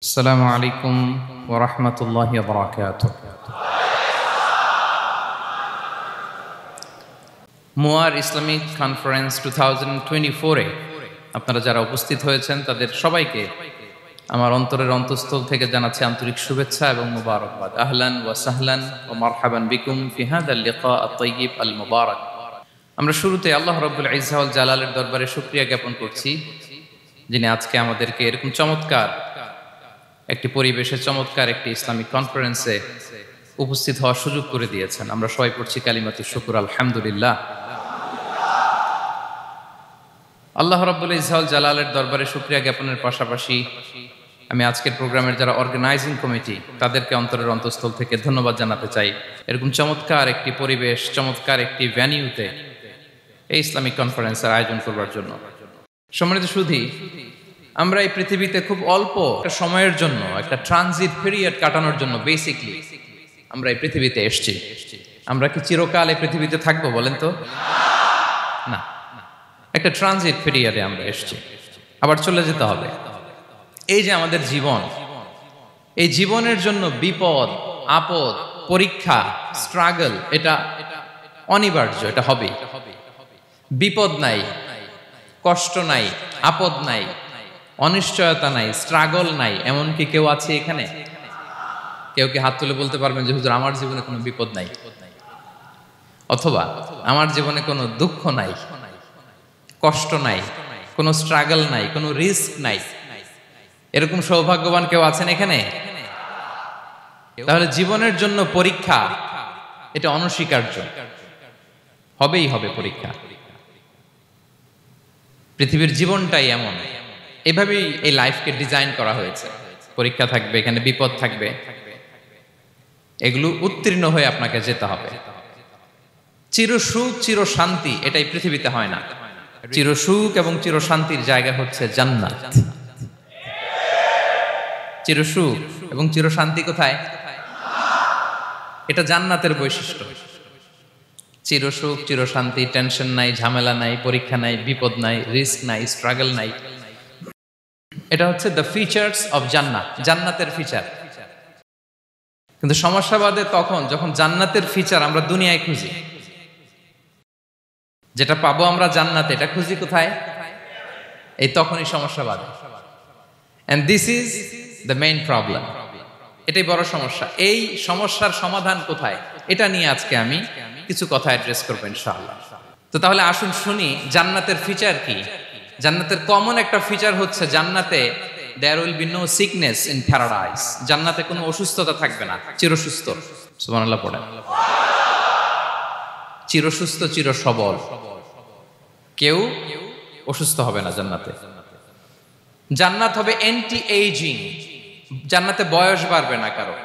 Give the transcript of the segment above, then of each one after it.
আসসালামু আলাইকুম ওয়া রাহমাতুল্লাহি ওয়া বারাকাতুহু। মুয়ার ইসলামিক কনফারেন্স 2024 এ আপনারা যারা উপস্থিত হয়েছেন তাদের সবাইকে আমার অন্তরের অন্তঃস্থল থেকে জানাচ্ছি আন্তরিক শুভেচ্ছা এবং মুবারকবাদ। আহলান ওয়া সাহলান ওয়া মারহাবান বিকুম ফি হাযাল লিকা আত-তাইয়িব আল মুবারাক। আমরা শুরুতে আল্লাহ রাব্বুল ইজ্জা ওয়াল জালালের দরবারে শুকরিয়া জ্ঞাপন করছি, যিনি আজকে আমাদেরকে এরকম চমৎকার একটি পরিবেশে চমৎকার একটি ইসলামিক কনফারেন্সে উপস্থিত হওয়ার সুযোগ করে দিয়েছেন। আমরা সবাই পড়ছি কালিমাতু শুকর আলহামদুলিল্লাহ। আল্লাহ রাব্বুল ইজ্জা ওয়াল জালালের দরবারে শুকরিয়া জ্ঞাপনের পাশাপাশি আমি আজকের প্রোগ্রামের যারা অর্গানাইজিং কমিটি তাদেরকে অন্তরের অন্তঃস্থল থেকে ধন্যবাদ জানাতে চাই, এরকম চমৎকার একটি পরিবেশ, চমৎকার একটি ভেন্যুতে এই ইসলামিক কনফারেন্সের আয়োজন করবার জন্য। সম্মানিত সুধী, আমরা এই পৃথিবীতে খুব অল্প একটা সময়ের জন্য, একটা ট্রানজিট পিরিয়ড কাটানোর জন্য বেসিকলি আমরা এই পৃথিবীতে এসেছি। আমরা কি চিরকাল এই পৃথিবীতে থাকবো বলেন তো? না, একটা ট্রানজিট পিরিয়ডে আমরা এসেছি, আবার চলে যেতে হবে। এই যে আমাদের জীবন, এই জীবনের জন্য বিপদ, আপদ, পরীক্ষা, স্ট্রাগল এটা অনিবার্য, এটা হবে। বিপদ নাই, কষ্ট নাই, আপদ নাই, অনিশ্চয়তা নাই, স্ট্রাগল নাই, এমনকি কেউ আছে এখানে? কেউ কি হাত তুলে বলতে পারবেন যে হুজুর আমার জীবনে কোনো বিপদ নাই, অথবা আমার জীবনে কোনো দুঃখ নাই, কষ্ট নাই, কোনো স্ট্রাগল নাই, কোনো রিস্ক নাই? এরকম সৌভাগ্যবান কেউ আছেন এখানে? তাহলে জীবনের জন্য পরীক্ষা এটা অনস্বীকার্য, হবেই হবে পরীক্ষা। পৃথিবীর জীবনটাই এমন, এভাবেই এই লাইফকে ডিজাইন করা হয়েছে। পরীক্ষা থাকবে, এখানে বিপদ থাকবে, এগুলো উত্তীর্ণ হয়ে আপনাকে যেতে হবে। চিরসুখ চির শান্তি এটাই পৃথিবীতে হয় না। চিরসুখ এবং চিরশান্তির জায়গা হচ্ছে জান্নাত। চিরসুখ এবং চিরশান্তি কোথায়? এটা জান্নাতের বৈশিষ্ট্য। চিরসুখ চিরশান্তি, টেনশন নাই, ঝামেলা নাই, পরীক্ষা নাই, বিপদ নাই, রিস্ক নাই, স্ট্রাগল নাই, এটা হচ্ছে দ্য ফিচার্স অফ জান্নাত, জান্নাতের ফিচার। কিন্তু সমস্যা বাদে তখন যখন জান্নাতের ফিচার আমরা দুনিয়ায় খুঁজি, যেটা পাবো আমরা জান্নাতে, এটা খুঁজি কোথায়? এই তখনই সমস্যা বাদে। And this is the main problem. এটাই বড় সমস্যা। এই সমস্যার সমাধান কোথায়, এটা নিয়ে আজকে আমি কিছু কথা অ্যাড্রেস করবো ইনশাআল্লাহ। তো তাহলে আসুন শুনি জান্নাতের ফিচার কি। জান্নাতের কমন একটা ফিচার হচ্ছে জান্নাতে there will be no sickness in paradise. জান্নাতে কোনো অসুস্থতা থাকবে না, চিরসুস্থ। সুবহানাল্লাহ পড়েন। চিরসুস্থ, চির সবল, কেউ অসুস্থ হবে না জান্নাতে। জান্নাত হবে অ্যান্টি এইজিং, জান্নাতে বয়স বাড়বে না কারো,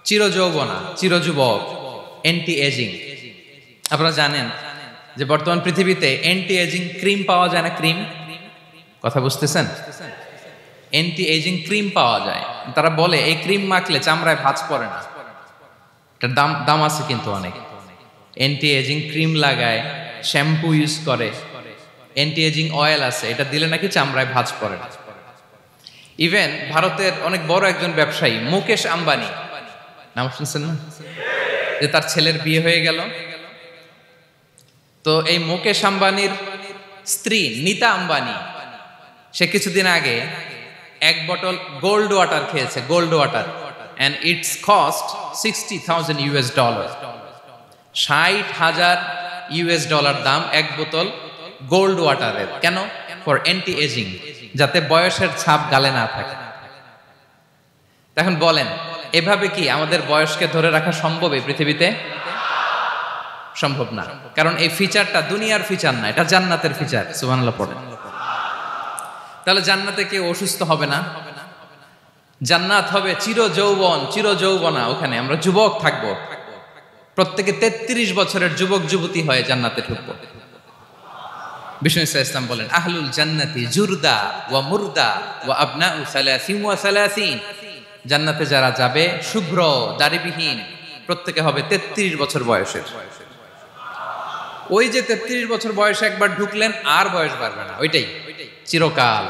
চিরযৌবনা, চিরযুবক, অ্যান্টি এজিং। আপনারা জানেন যে বর্তমান পৃথিবীতে অ্যান্টি এজিং ক্রিম পাওয়া যায় না? ক্রিম, কথা বুঝতেছেন? অ্যান্টি এজিং ক্রিম পাওয়া যায়। তারা বলে এই ক্রিম মাখলে চামড়ায় ভাঁজ পড়ে না। এটার দাম আছে কিন্তু অনেক। অ্যান্টি এজিং ক্রিম লাগায়, শ্যাম্পু ইউজ করে, অ্যান্টি এজিং অয়েল আছে, এটা দিলে নাকি চামড়ায় ভাঁজ পড়ে না। ইভেন ভারতের অনেক বড় একজন ব্যবসায়ী মুকেশ আম্বানি, নাম শুনছেন না? যে তার ছেলের বিয়ে হয়ে গেল, তো এই মুকেশ আম্বানির স্ত্রী নীতা আম্বানি, সে কিছুদিন আগে এক বোতল গোল্ড ওয়াটার খেয়েছে, gold water, and its cost $60,000। $60,000 দাম এক বোতল গোল্ড ওয়াটারের। কেন? ফর অ্যান্টি এজিং, যাতে বয়সের ছাপ গালে না থাকে। এখন বলেন, এভাবে কি আমাদের বয়সকে ধরে রাখা সম্ভব এই পৃথিবীতে? সম্ভব না, কারণ এই ফিচারটা দুনিয়ার ফিচার না, এটা জান্নাতের ফিচার। সুবহানাল্লাহ পড়েন। তাহলে জান্নাতে কেউ অসুস্থ হবে না, জান্নাত হবে চির যৌবন, চির যৌবনা। ওখানে আমরা যুবক থাকবো, প্রত্যেকে 33 বছরের যুবক যুবতী হয়ে জান্নাতে ঢুকবো। বিষ্ণু ইসলাম বলেন, আহলুল জান্নাতি জুরদা ওয়া মুরদা ওয়া আবনাউ সালাসিন ওয়া সালাসিন। জান্নাতে যারা যাবে শুভ্র দাড়িবিহীন, প্রত্যেকে হবে 33 বছর বয়সের। ওই যে 33 বছর বয়সে একবার ঢুকলেন, আর বয়স বাড়বে না, ওইটাই চিরকাল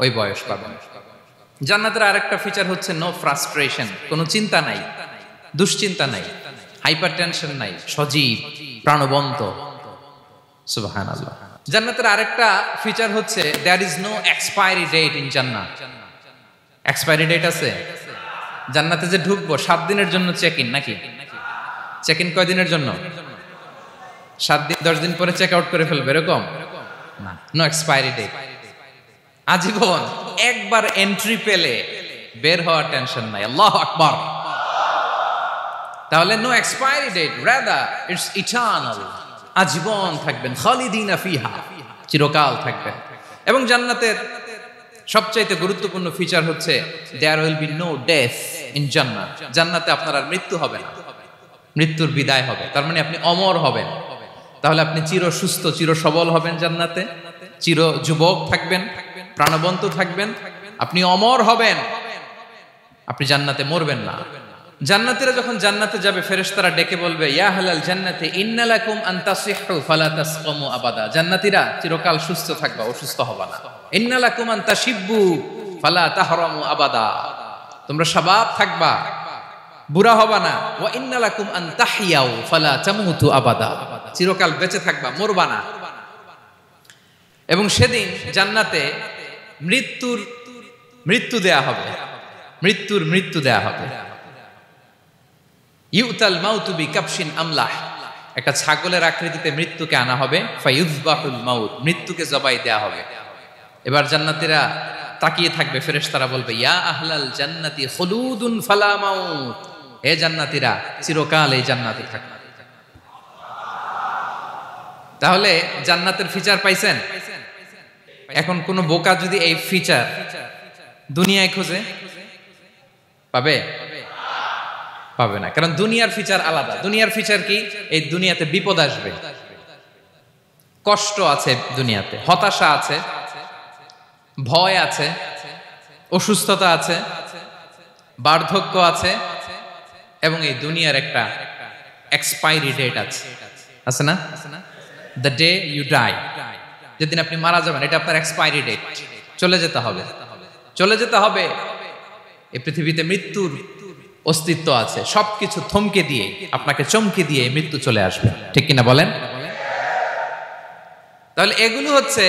ওই বয়স পাবেন। জান্নাতের আরেকটা ফিচার হচ্ছে নো ফ্রাস্ট্রেশন, কোনো চিন্তা নাই, দুশ্চিন্তা নাই, হাইপার টেনশন নাই, সজীব প্রাণবন্ত। সুবহানাল্লাহ। জান্নাতের আরেকটা ফিচার হচ্ছে there is no expiry date in Jannat. Expiry date আছে? জান্নাতে যে ঢুকবো 7 দিনের জন্য চেক ইন, নাকি চেক ইন কয় দিনের জন্য? 7 দিন 10 দিন পরে চেক আউট করে ফেলবে এরকম না, নো এক্সপায়ারি ডেট, আজীবন। একবার এন্ট্রি পেলে বের হওয়ার টেনশন নাই। আল্লাহু আকবার। তাহলে no expiry date, rather it's eternal, আজীবন থাকবেন, খালিদিনা ফিহা, চিরকাল থাকবেন। এবং জান্নাতের সবচাইতে গুরুত্বপূর্ণ ফিচার হচ্ছে there will be no death in Jannat. জান্নাতে আপনার আর মৃত্যু হবে না, মৃত্যুর বিদায় হবে। তার মানে আপনি অমর হবেন। তাহলে আপনি চির সুস্থ, চির সবল হবেন জান্নাতে, চির যুবক থাকবেন, প্রাণবন্ত থাকবেন, আপনি অমর হবেন, আপনি জান্নাতে মরবেন না। জান্নাতীরা যখন জান্নাতে যাবে, ফেরেশতারা ডেকে বলবে, ইয়া আহলাল জান্নাতি ইন্না লাকুম আন তাসিহু ফালা তাসকামু আবাদা। জান্নাতীরা চিরকাল সুস্থ থাকবা, অসুস্থ হবা না। ইন্না লাকুম আন তাশিব্বু ফালা তাহরামু আবাদা, তোমরা শাবাব থাকবা, বুড়া হবা না। ওয়া ইন্না লাকুম আন তাহইয়াউ ফালা তামুতু আবাদা, চিরকাল বেঁচে থাকবা, মরবা না। এবং সেদিন জান্নাতে মৃত্যু দেয়া হবে, মৃত্যু দেয়া হবে। ইউতাল মাউতু বিকাবশিন আমলাহ, একটা ছাগলের আকৃতিতে মৃত্যুকে আনা হবে। ফায়ুযবাহুল মাউত, মৃত্যুকে জবাই দেয়া হবে। এবার জান্নাতীরা তাকিয়ে থাকবে, ফেরেশতারা বলবে, ইয়া আহলাল জান্নাতি খুলুদুন ফালা মাউত, হে জান্নাতীরা চিরকাল এই জান্নাতে থাকবে। তাহলে জান্নাতের ফিচার পাইছেন? এখন কোন বোকা যদি এই ফিচার দুনিয়ায় খোঁজে, পাবে? পাবে না, কারণ দুনিয়ার ফিচার আলাদা। দুনিয়ার ফিচার কি? এই দুনিয়াতে বিপদ আসবে, কষ্ট আছে দুনিয়াতে, হতাশা আছে, ভয় আছে, অসুস্থতা আছে, বার্ধক্য আছে, এবং এই দুনিয়ার একটা এক্সপায়ারি ডেট আছে না? দ্য ডে ইউ ডাই, যেদিন আপনি মারা যাবেন, এটা আপনার এক্সপায়ারি ডেট, চলে যেতে হবে, চলে যেতে হবে। এই পৃথিবীতে মৃত্যুর অস্তিত্ব আছে, সবকিছু থমকে দিয়ে, আপনাকে চমকে দিয়ে মৃত্যু চলে আসবে, ঠিক কিনা বলেন? তাহলে এগুলো হচ্ছে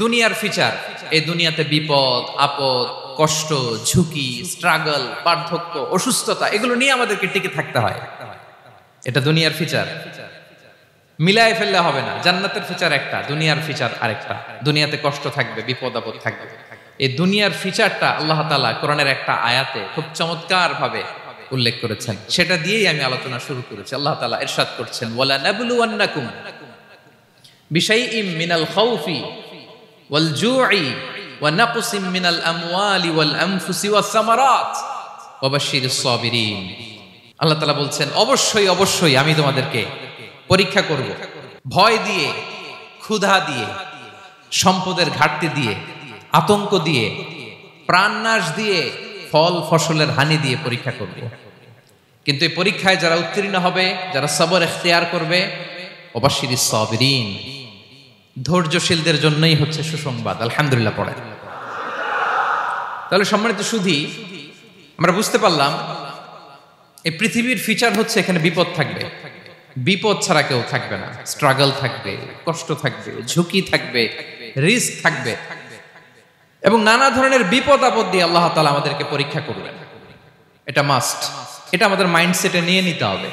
দুনিয়ার ফিচার। এই দুনিয়াতে বিপদ আপদ, কষ্ট, ঝুঁকি, স্ট্রাগল, বার্ধক্য, অসুস্থতা, এগুলো নিয়ে আমাদেরকে টিকে থাকতে হয়। এটা দুনিয়ার ফিচার, মিলায় ফেললে হবে না। জান্নাতের ফিচার একটা, দুনিয়ার ফিচার আরেকটা। দুনিয়াতে কষ্ট থাকবে, বিপদ আপদ থাকবে। এই দুনিয়ার ফিচারটা আল্লাহ তাআলা কোরআনের একটা আয়াতে খুব চমৎকার ভাবে উল্লেখ করেছেন, সেটা দিয়েই আমি আলোচনা শুরু করেছি। আল্লাহ তাআলা ইরশাদ করছেন, ওয়ালা নাবলুওয়ান্নাকুম বিশাইইম মিনাল খাউফি ওয়াল জুই ওয়া নাকসিম মিনাল আমওয়ালি ওয়াল আনফুসি ওয়াস সামারাত ওয়া বাশশিরিস সাবিরিন। আল্লাহ তাআলা বলছেন, অবশ্যই অবশ্যই আমি তোমাদেরকে পরীক্ষা করব, ভয় দিয়ে, ক্ষুধা দিয়ে, সম্পদের ঘাটতি দিয়ে, আতঙ্ক দিয়ে, প্রাণনাশ দিয়ে, ফল ফসলের হানি দিয়ে পরীক্ষা করব। কিন্তু এই পরীক্ষায় যারা উত্তীর্ণ হবে, যারা সবর ইখতিয়ার করবে, ওয়াবাশশিরিস সাবিরিন, ধৈর্যশীলদের জন্যই হচ্ছে সুসংবাদ। আলহামদুলিল্লাহ পড়ে। তাহলে সম্মানিত সুধী, আমরা বুঝতে পারলাম এই পৃথিবীর ফিচার হচ্ছে এখানে বিপদ থাকবে, বিপদ ছাড়া কেউ থাকবে না। স্ট্রাগল থাকবে, কষ্ট থাকবে, ঝুঁকি থাকবে, রিস্ক থাকবে, এবং নানা ধরনের বিপদ আপদ দিয়ে আল্লাহ তাআলা আমাদেরকে পরীক্ষা করবেন। এটা মাস্ট, এটা আমাদের মাইন্ডসেটে নিয়ে নিতে হবে।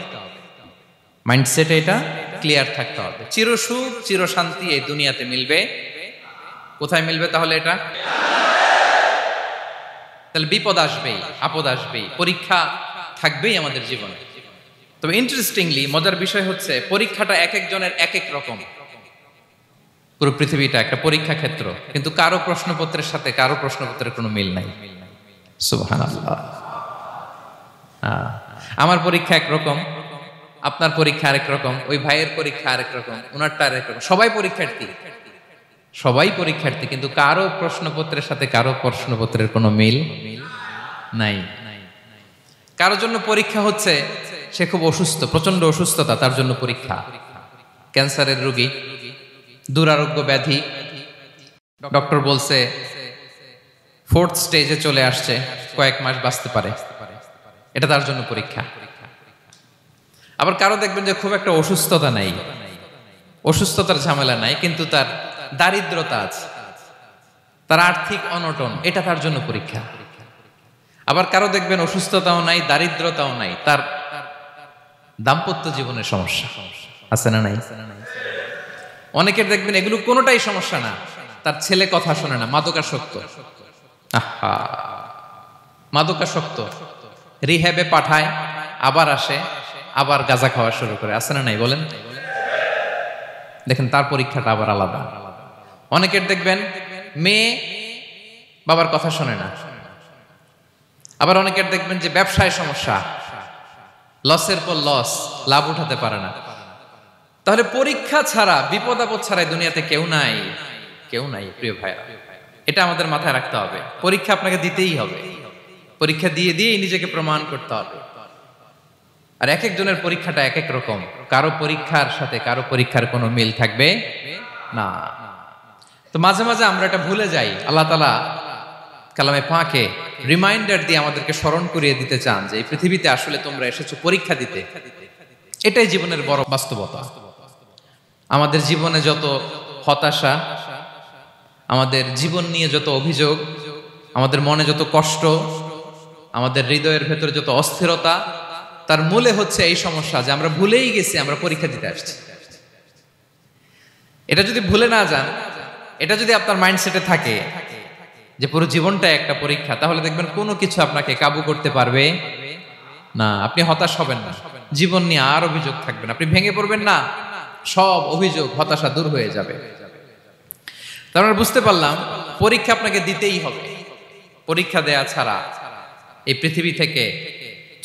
মাইন্ডসেটে এটা ক্লিয়ার থাকতে হবে। চিরসুখ চিরশান্তি এই দুনিয়াতে মিলবে, কোথায় মিলবে তাহলে? এটা তাহলে বিপদ আসবেই, আপদ আসবেই, পরীক্ষা থাকবেই আমাদের জীবনে। তবে ইন্টারেস্টিংলি মজার বিষয় হচ্ছে পরীক্ষাটা এক একজনের এক এক রকম। পুরো পৃথিবীটা একটা পরীক্ষা ক্ষেত্র, কিন্তু কারো প্রশ্নপত্রের সাথে কারো প্রশ্নপত্রের কোনো মিল নাই। সুবহানাল্লাহ। আমার পরীক্ষা একরকম, আপনার পরীক্ষা আরেক রকম, ওই ভাইয়ের পরীক্ষা আরেক রকম, ওনারটা আরেক রকম। সবাই পরীক্ষার্থী, সবাই পরীক্ষার্থী, কিন্তু কারো প্রশ্নপত্রের সাথে কারো প্রশ্নপত্রের কোনো মিল নাই। কারো জন্য পরীক্ষা হচ্ছে সে খুব অসুস্থ, প্রচন্ড অসুস্থতা, তার জন্য পরীক্ষা। ক্যান্সারের রোগী, দুরারোগ্য ব্যাধি, ডক্টর বলছে ফোর্থ স্টেজে চলে আসছে, কয়েক মাস বাঁচতে পারে, এটা তার জন্য পরীক্ষা। আবার কারো দেখবেন যে খুব একটা অসুস্থতা নাই, অসুস্থতার ঝামেলা নাই, কিন্তু তার দারিদ্রতা আছে, তার আর্থিক অনটন, এটা তার জন্য পরীক্ষা। আবার কারো দেখবেন অসুস্থতাও নাই, দারিদ্রতাও নাই, তার দাম্পত্য জীবনের সমস্যা আছে না নাই? অনেকের দেখবেন এগুলো কোনোটাই সমস্যা না, তার ছেলে কথা শোনে না, মাদকাসক্ত। আহা, মাদকাসক্ত, রিহ্যাবে পাঠায়, আবার আসে, আবার গাঁজা খাওয়া শুরু করে, আছে না নাই বলেন? দেখেন তার পরীক্ষাটা আবার আলাদা। অনেকের দেখবেন মেয়ে বাবার কথা শোনে না। আবার অনেকের দেখবেন যে ব্যবসায় সমস্যা, লসের পর লস, লাভ উঠাতে পারে না। তাহলে পরীক্ষা ছাড়া, বিপদ আপদ ছাড়া দুনিয়াতে কেউ নাই, কেউ নাই প্রিয় ভাইরা। এটা আমাদের মাথায় রাখতে হবে। পরীক্ষা আপনাকে দিতেই হবে, পরীক্ষা দিয়ে দিয়েই নিজেকে প্রমাণ করতে হবে। আর এক একজনের পরীক্ষাটা এক এক রকম, কারো পরীক্ষার সাথে কারো পরীক্ষার কোনো মিল থাকবে না। তো মাঝে মাঝে আমরা এটা ভুলে যাই। আল্লাহ তাআলা কালামে পাকে রিমাইন্ডার দিয়ে আমাদেরকে স্মরণ করিয়ে দিতে চান যে এই পৃথিবীতে আসলে তোমরা এসেছো পরীক্ষা দিতে। এটাই জীবনের বড় বাস্তবতা। আমাদের জীবনে যত হতাশা, আমাদের জীবন নিয়ে যত অভিযোগ, আমাদের মনে যত কষ্ট, আমাদের হৃদয়ের ভেতরে যত অস্থিরতা, তার মূলে হচ্ছে এই সমস্যা যে আমরা ভুলেই গেছি আমরা পরীক্ষা দিতে আসছি। এটা যদি ভুলে না যান, এটা যদি আপনার মাইন্ডসেটে থাকে যে পুরো জীবনটা একটা পরীক্ষা, তাহলে দেখবেন কোনো কিছু আপনাকে কাবু করতে পারবে না। আপনি হতাশ হবেন না, জীবন নিয়ে আর অভিযোগ থাকবে না, আপনি ভেঙে পড়বেন না, সব অভিযোগ হতাশা দূর হয়ে যাবে। তার মানে বুঝতে পারলাম পরীক্ষা আপনাকে দিতেই হবে। পরীক্ষা দেয়া ছাড়া এই পৃথিবী থেকে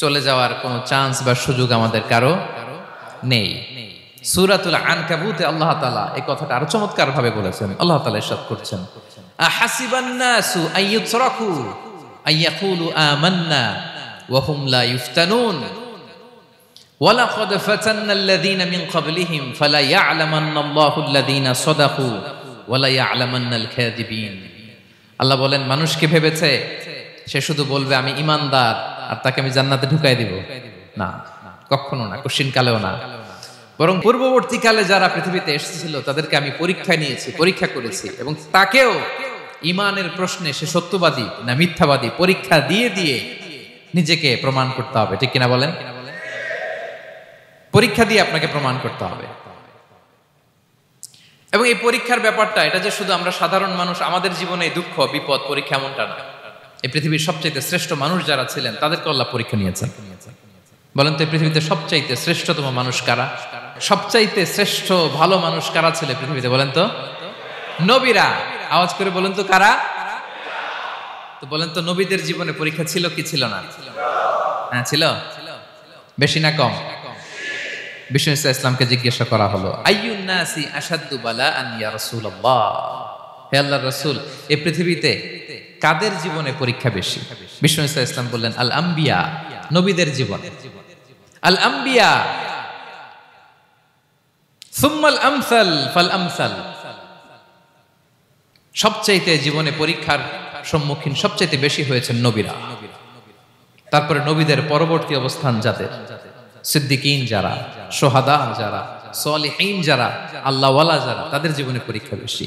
চলে যাওয়ার কোনো চান্স বা সুযোগ আমাদের কারো নেই। সূরাতুল আনকাবুতে আল্লাহ তাআলা এই কথাটা আরো চমৎকার ভাবে বলেছেন। আল্লাহ তাআলা ইরশাদ করছেন, আহাসিবান নাসু আইয়ুতরাকু আইয়াকুলু আমান্না ওয়া হুম লা ইফতানুন ওয়ালাকাদ ফাতান্নাল্লাযীনা মিন ক্বাবলিহিম ফালা ইয়া'লামান্নাল্লাহু আল্লাযীনা সাদাকু ওয়া লা ইয়া'লামান্নাল কাযিবিন। আল্লাহ বলেন, মানুষ কি ভেবেছে সে শুধু বলবে আমি ঈমানদার আর তাকে আমি জান্নাতে ঢুকাই দিব? না, কখনো না, কোশ্চিন কালেও না। বরং পূর্ববর্তীকালে যারা পৃথিবীতে এসেছিল তাদেরকে আমি পরীক্ষা নিয়েছি, পরীক্ষা করেছি, এবং তাকেও ঈমানের প্রশ্নে সে সত্যবাদী না মিথ্যাবাদী পরীক্ষা দিয়ে দিয়ে নিজেকে প্রমাণ করতে হবে। ঠিক কিনা বলেন? পরীক্ষা দিয়ে আপনাকে প্রমাণ করতে হবে। এবং এই পরীক্ষার ব্যাপারটা, এটা যে শুধু আমরা সাধারণ মানুষ আমাদের জীবনে দুঃখ বিপদ পরীক্ষা, এমনটা না। এই পৃথিবীর সবচাইতে শ্রেষ্ঠ মানুষ যারা ছিলেন তাদেরকে আল্লাহ পরীক্ষা নিয়েছেন। বলেন তো এই পৃথিবীতে সবচাইতে শ্রেষ্ঠতম মানুষ কারা? সবচাইতে শ্রেষ্ঠ ভালো মানুষ কারা ছিল পৃথিবীতে? বলেন তো নবীরা। আওয়াজ করে বলেন তো কারা? তো বলেন তো নবীদের জীবনে পরীক্ষা ছিল কি ছিল না? হ্যাঁ ছিল। বেশি না কম? বিষ্ণু ইসলামকে জিজ্ঞাসা করা হলো, আইয়ুন নাসি আশাদ্দু বালাআন ইয়া রাসূলুল্লাহ, হে আল্লাহর রাসূল এই পৃথিবীতে কাদের জীবনে পরীক্ষা বেশি? বিষ্ণু ইসলাম বললেন, আল আম্বিয়া, নবীদের জীবন। আল আম্বিয়া সুম্মাল আমসাল ফাল আমসাল, সবচাইতে জীবনে পরীক্ষার সম্মুখীন সবচাইতে বেশি হয়েছেন নবীরা। তারপরে নবীদের পরবর্তী অবস্থান যাদের, সিদ্দিকিন যারা, সোহাদা যারা, সলিহিন যারা, আল্লাহওয়ালা যারা, তাদের জীবনে পরীক্ষা বেশি।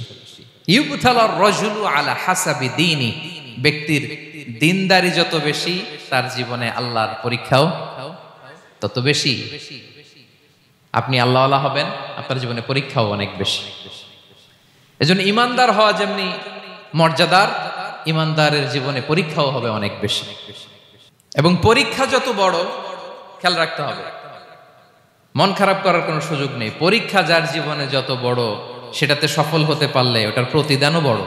ইউবতালার রাজুলু আলা হাসাবি দীনি, ব্যক্তির দিনদারি যত বেশি তার জীবনে আল্লাহর পরীক্ষাও তত বেশি। আপনি আল্লাহওয়ালা হবেন, আপনার জীবনে পরীক্ষাও অনেক বেশি। এজন্য ইমানদার হওয়া যেমনি মর্যাদার, ইমানদারের জীবনে পরীক্ষাও হবে অনেক বেশি। এবং পরীক্ষা যত বড়, খেয়াল রাখতে হবে, মন খারাপ করার কোনো সুযোগ নেই। পরীক্ষা যার জীবনে যত বড়, সেটাতে সফল হতে পারলে ওটার প্রতিদানও বড়।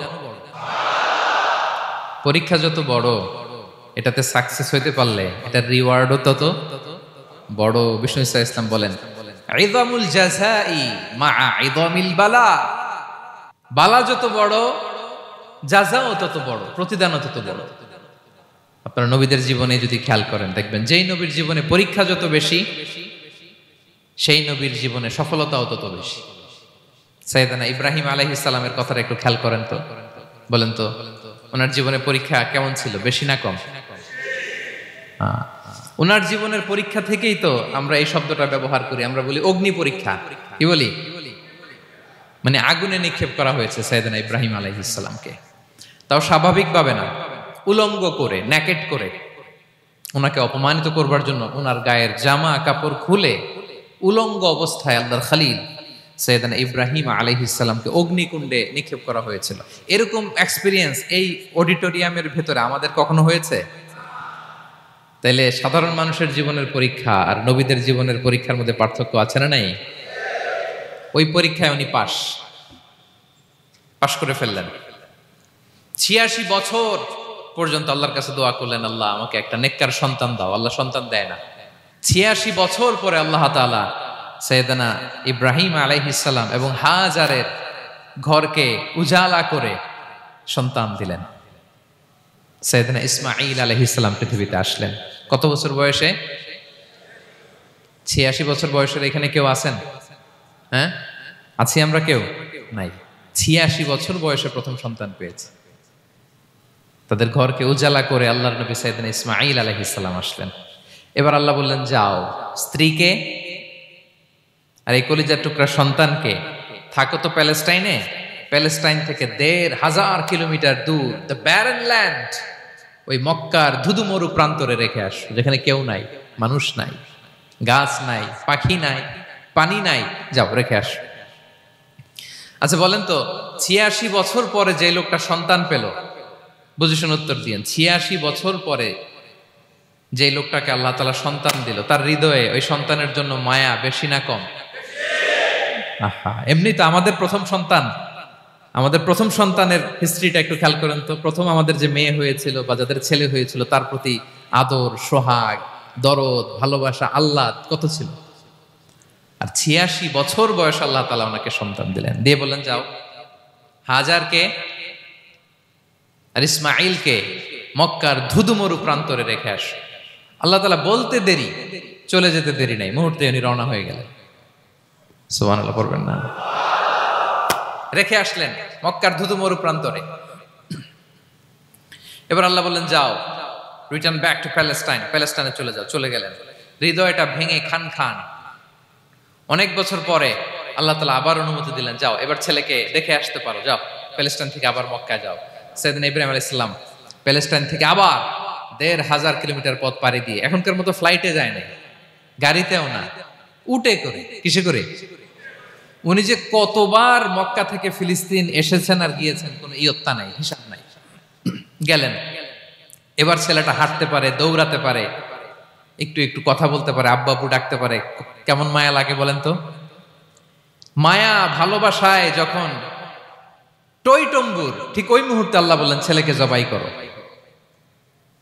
পরীক্ষা যত বড়, এটাতে সাকসেস হইতে পারলে এটার রিওয়ার্ডও তত বড়। বিষ্ণু ইসলাম বলেন, ইযামুল জাযাই মাআ ইযামিল বালা, বালা যত বড় জাযাও তত বড়, প্রতিদানও তত বড়। আপনারা নবীদের জীবনে যদি খেয়াল করেন, দেখবেন যেই নবীর জীবনে পরীক্ষা যত বেশি, সেই নবীর জীবনে সফলতাও তত বেশি। সাইয়েদনা ইব্রাহিম আলাইহিস সালামের কথাটা একটু খেয়াল করেন তো, বলেন তো ওনার জীবনের পরীক্ষা কেমন ছিল, বেশি না কম? ওনার জীবনের পরীক্ষা থেকেই তো আমরা এই শব্দটা ব্যবহার করি, আমরা বলি অগ্নি পরীক্ষা। কি বলি? মানে আগুনে নিক্ষেপ করা হয়েছে সাইয়েদনা ইব্রাহিম আলাইহিস সালামকে। তাও স্বাভাবিকভাবে না, উলঙ্গ করে, ন্যাকেট করে ওনাকে অপমানিত করবার জন্য ওনার গায়ের জামা কাপড় খুলে উলঙ্গ অবস্থায় আল্লাহর খলিল সাইয়েদনা ইব্রাহিম আলাইহিস সালামকে অগ্নিকুণ্ডে নিক্ষেপ করা হয়েছিল। এরকম এক্সপিরিয়েন্স এই অডিটোরিয়ামের ভেতরে আমাদের কখনো হয়েছে? তাইলে সাধারণ মানুষের জীবনের পরীক্ষা আর নবীদের জীবনের পরীক্ষার মধ্যে পার্থক্য আছে না নাই? ওই পরীক্ষায় উনি পাশ করে ফেললেন। ৮৬ বছর পর্যন্ত আল্লাহর কাছে দোয়া করলেন, আল্লাহ আমাকে একটা নেককার সন্তান দাও। আল্লাহ সন্তান দেয় না। ৮৬ বছর পরে আল্লাহ তাআলা সাইয়েদনা ইব্রাহিম আলাইহিস সালাম এবং হাজারের ঘরকে উজালা করে সন্তান দিলেন। সাইয়েদনা ইসমাঈল আলাইহিস সালাম পৃথিবীতে আসলেন কত বছর বয়সে? ৮৬ বছর বয়সের এখানে কেউ আছেন? হ্যাঁ, আছি আমরা? কেউ নাই। ৮৬ বছর বয়সে প্রথম সন্তান পেয়েছে। তাদের ঘরকে উজালা করে আল্লাহর নবী সাইয়েদনা ইসমাঈল আলাইহিস সালাম আসলেন। এবার আল্লাহ বললেন, যাও স্ত্রীকে আর এই কলিজার টুকরা সন্তানকে থাকো তো প্যালেস্টাইনে, প্যালেস্টাইন থেকে ১৫০০ কিলোমিটার দূর দ্য ব্যারেন ল্যান্ড, ওই মক্কার ধুধুমরু প্রান্তরে রেখে আস, যেখানে কেউ নাই, মানুষ নাই, গাছ নাই, পাখি নাই, পানি নাই, যাও রেখে আস। আচ্ছা বলেন তো, ৮৬ বছর পরে যে লোকটা সন্তান পেল, বুঝেছেন? উত্তর দিয়েন। ৮৬ বছর পরে যে লোকটাকে আল্লাহ তাআলা সন্তান দিল, তার হৃদয়ে ওই সন্তানের জন্য মায়া বেশি না কম? আহা, এমনি তো আমাদের প্রথম সন্তানের হিস্ট্রিটা একটু খেয়াল করেন তো। প্রথম আমাদের যে মেয়ে হয়েছিল বা যাদের ছেলে হয়েছিল, তার প্রতি আদর, সোহাগ, দরদ, ভালোবাসা, আহ্লাদ কত ছিল। আর ৮৬ বছর বয়স আল্লাহ তাআলা ওনাকে সন্তান দিলেন, দিয়ে বললেন যাও হাজারকে আর ইসমাঈলকে মক্কার ধুধুমরু প্রান্তরে রেখে আস। আল্লাহ তাআলা বলতে দেরি, চলে যেতে দেরি নাই, মুহূর্তে উনি রওনা হয়ে গেলেন। সুবহানাল্লাহ পড়বেন না? রেখে আসলেন মক্কার ধুধুমরু প্রান্তরে। এবার আল্লাহ বললেন, যাও রিটার্ন ব্যাক টু প্যালেস্টাইন, প্যালেস্টাইনে চলে যাও। চলে গেলেন, হৃদয়টা ভেঙে খান খান। অনেক বছর পরে আল্লাহ তাআলা আবার অনুমতি দিলেন, যাও এবার ছেলেকে দেখে আসতে পারো, যাও প্যালেস্টাইন থেকে আবার মক্কায় যাও। সাইয়েদনা ইব্রাহিম আলাইহিস সালাম প্যালেস্টাইন থেকে আবার ১৫০০ কিলোমিটার পথ পাড়ি দিয়ে, এখনকার মতো ফ্লাইটে যায় না, গাড়িতেও না, উটে করে। কিসে করে? উনি যে কতবার মক্কা থেকে ফিলিস্তিন এসেছেন আর গিয়েছেন, কোনো ইয়ত্তা নাই, হিসাব নাই। গেলেন, এবার ছেলেটা হাঁটতে পারে, দৌড়াতে পারে, একটু একটু কথা বলতে পারে, আব্বু আব্বু ডাকতে পারে। কেমন মায়া লাগে বলেন তো? মায়া ভালোবাসায় যখন টইটম্বুর, ঠিক ওই মুহূর্তে আল্লাহ বললেন, ছেলেকে জবাই করো,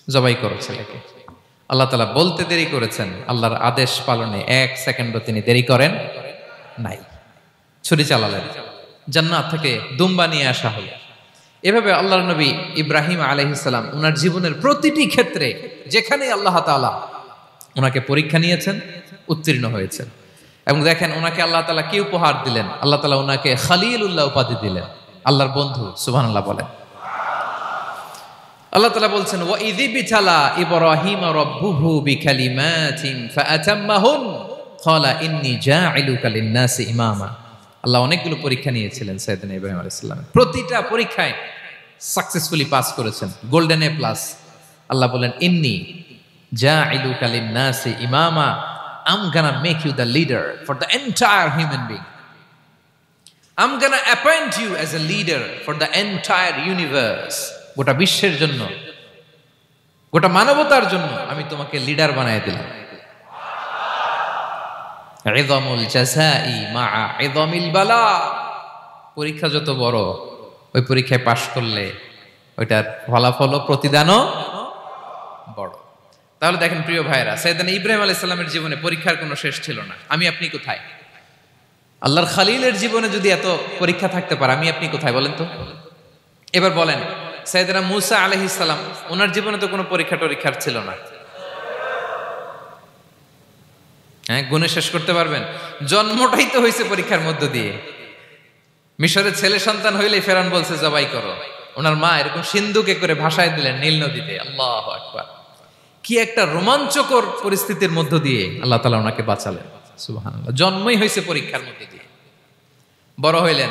জবাই করো ছেলেকে। আল্লাহ তাআলা বলতে দেরি করেছেন, আল্লাহর আদেশ পালনে ১ সেকেন্ডও তিনি দেরি করেন নাই। ছুরি চালালেন, জান্নাত থেকে দুম্বা নিয়ে আসা হলো। এভাবে আল্লাহর নবী ইব্রাহিম আলাইহিস সালাম ওনার জীবনের প্রতিটি ক্ষেত্রে যেখানে আল্লাহ তাআলা ওনাকে পরীক্ষা নিয়েছেন, উত্তীর্ণ হয়েছেন। এবং দেখেন ওনাকে আল্লাহ তাআলা কি উপহার দিলেন? আল্লাহ তাআলা ওনাকে খলিলুল্লাহ উপাধি দিলেন, আল্লাহর বন্ধু। সুবহানাল্লাহ বলেন। আল্লাহ তাআলা বলছেন, ওয়া ইযি বিতালা ইব্রাহিম রাব্বুহু বিকালিমাতিন ফাআতাম্মাহুন ক্বালা ইন্নী জাঈলুকা লিন-নাসি ইমামা। আল্লাহ অনেকগুলো পরীক্ষা নিয়েছিলেন সাইয়েদনা ইব্রাহিম আলাইহিস সালাম, প্রতিটা পরীক্ষায় সাকসেসফুলি পাস করেছেন, গোল্ডেন এ প্লাস। আল্লাহ বলেন, ইন্নী জাঈলুকা লিন-নাসি ইমামা, I'm gonna make you the leader for the entire human being. I'm gonna appoint you as a leader for the entire universe. গোটা বিশ্বের জন্য, গোটা মানবতার জন্য আমি তোমাকে লিডার বানায় দিলাম। ইযামুল জাযাই মা'a ইযামিল বালা। পরীক্ষা যত বড়, ওই পরীক্ষায় পাশ করলে ওইটার ফলাফল ও প্রতিদানও বড়। তাহলে দেখেন প্রিয় ভাইরা, সাইয়েদনা ইব্রাহিম আলাইহিস সালামের জীবনে পরীক্ষার কোনো শেষ ছিল না। আমি আপনি কোথায়? আল্লাহর খলিলের জীবনে যদি এত পরীক্ষা থাকতে পারে, আমি আপনি কোথায় বলেন তো? এবার বলেন, সাইয়েদনা মূসা আলাইহিস সালাম, ওনার জীবনে তো কোনো পরীক্ষার ছিল না। হ্যাঁ, গুণে শেষ করতে পারবেন? জন্মটাই তো হয়েছে পরীক্ষার মধ্য দিয়ে। মিশরের ছেলে সন্তান হইলেই ফেরাউন বলছে জবাই করো, ওনার মা এরকম সিন্ধুকে করে ভাসায় দিলেন নীল নদীতে। আল্লাহু আকবার, কি একটা রোমাঞ্চকর পরিস্থিতির মধ্য দিয়ে আল্লাহ তাআলা ওনাকে বাঁচালেন। সুবহানাল্লাহ, জন্মই হয়েছে পরীক্ষার মধ্যে দিয়ে। বড় হইলেন,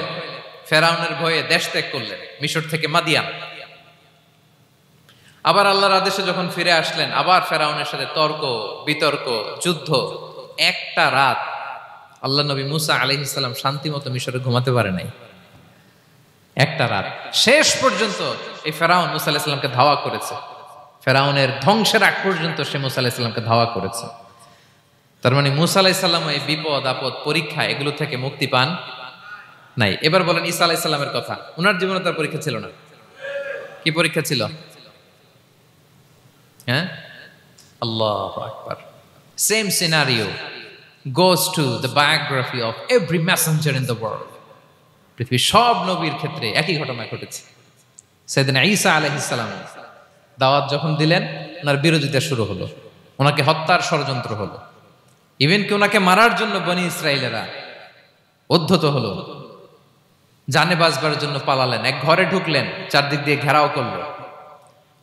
ফেরাউনের ভয়ে দেশ ত্যাগ করলেন, মিশর থেকে মাদিয়ান। আবার আল্লাহর আদেশে যখন ফিরে আসলেন, আবার ফেরাউনের সাথে তর্ক বিতর্ক, যুদ্ধ। একটা রাত আল্লাহ নবী মুসা আলাইহিস সালাম শান্তি মতো মিশরে ঘুমাতে পারে নাই। একটা রাত, শেষ পর্যন্ত এই ফেরাউন মুসা আলাইহিস সালামকে ধাওয়া করেছে। ফেরাউনের ধ্বংসের আগ পর্যন্ত সে মুসা আলাইহিস সালামকে ধাওয়া করেছে। তার মানে মুসা আলাইহিস সালাম এই বিপদ আপদ পরীক্ষা এগুলো থেকে মুক্তি পান নাই। এবার বলেন ঈসা আলাইহিস সালামের কথা, ওনার জীবনে তার পরীক্ষা ছিল না? কি পরীক্ষা ছিল? হ্যাঁ, আল্লাহু আকবার। Same scenario goes to the biography of every messenger in the world. পৃথিবীর সব নবীর ক্ষেত্রে একই ঘটনা ঘটেছে। সাইয়েদনা ঈসা আলাইহিস সালাম দাওয়াত যখন দিলেন, ওনার বিরোধিতা শুরু হলো, ওনাকে হত্যার ষড়যন্ত্র হলো, ইভেন কি ওনাকে মারার জন্য বনি ইসরাইলেরা উদ্ধত হলো, জানে বাঁচবার জন্য পালালেন। এক ঘরে ঢুকলেন, চারদিক দিয়ে ঘেরাও করলো,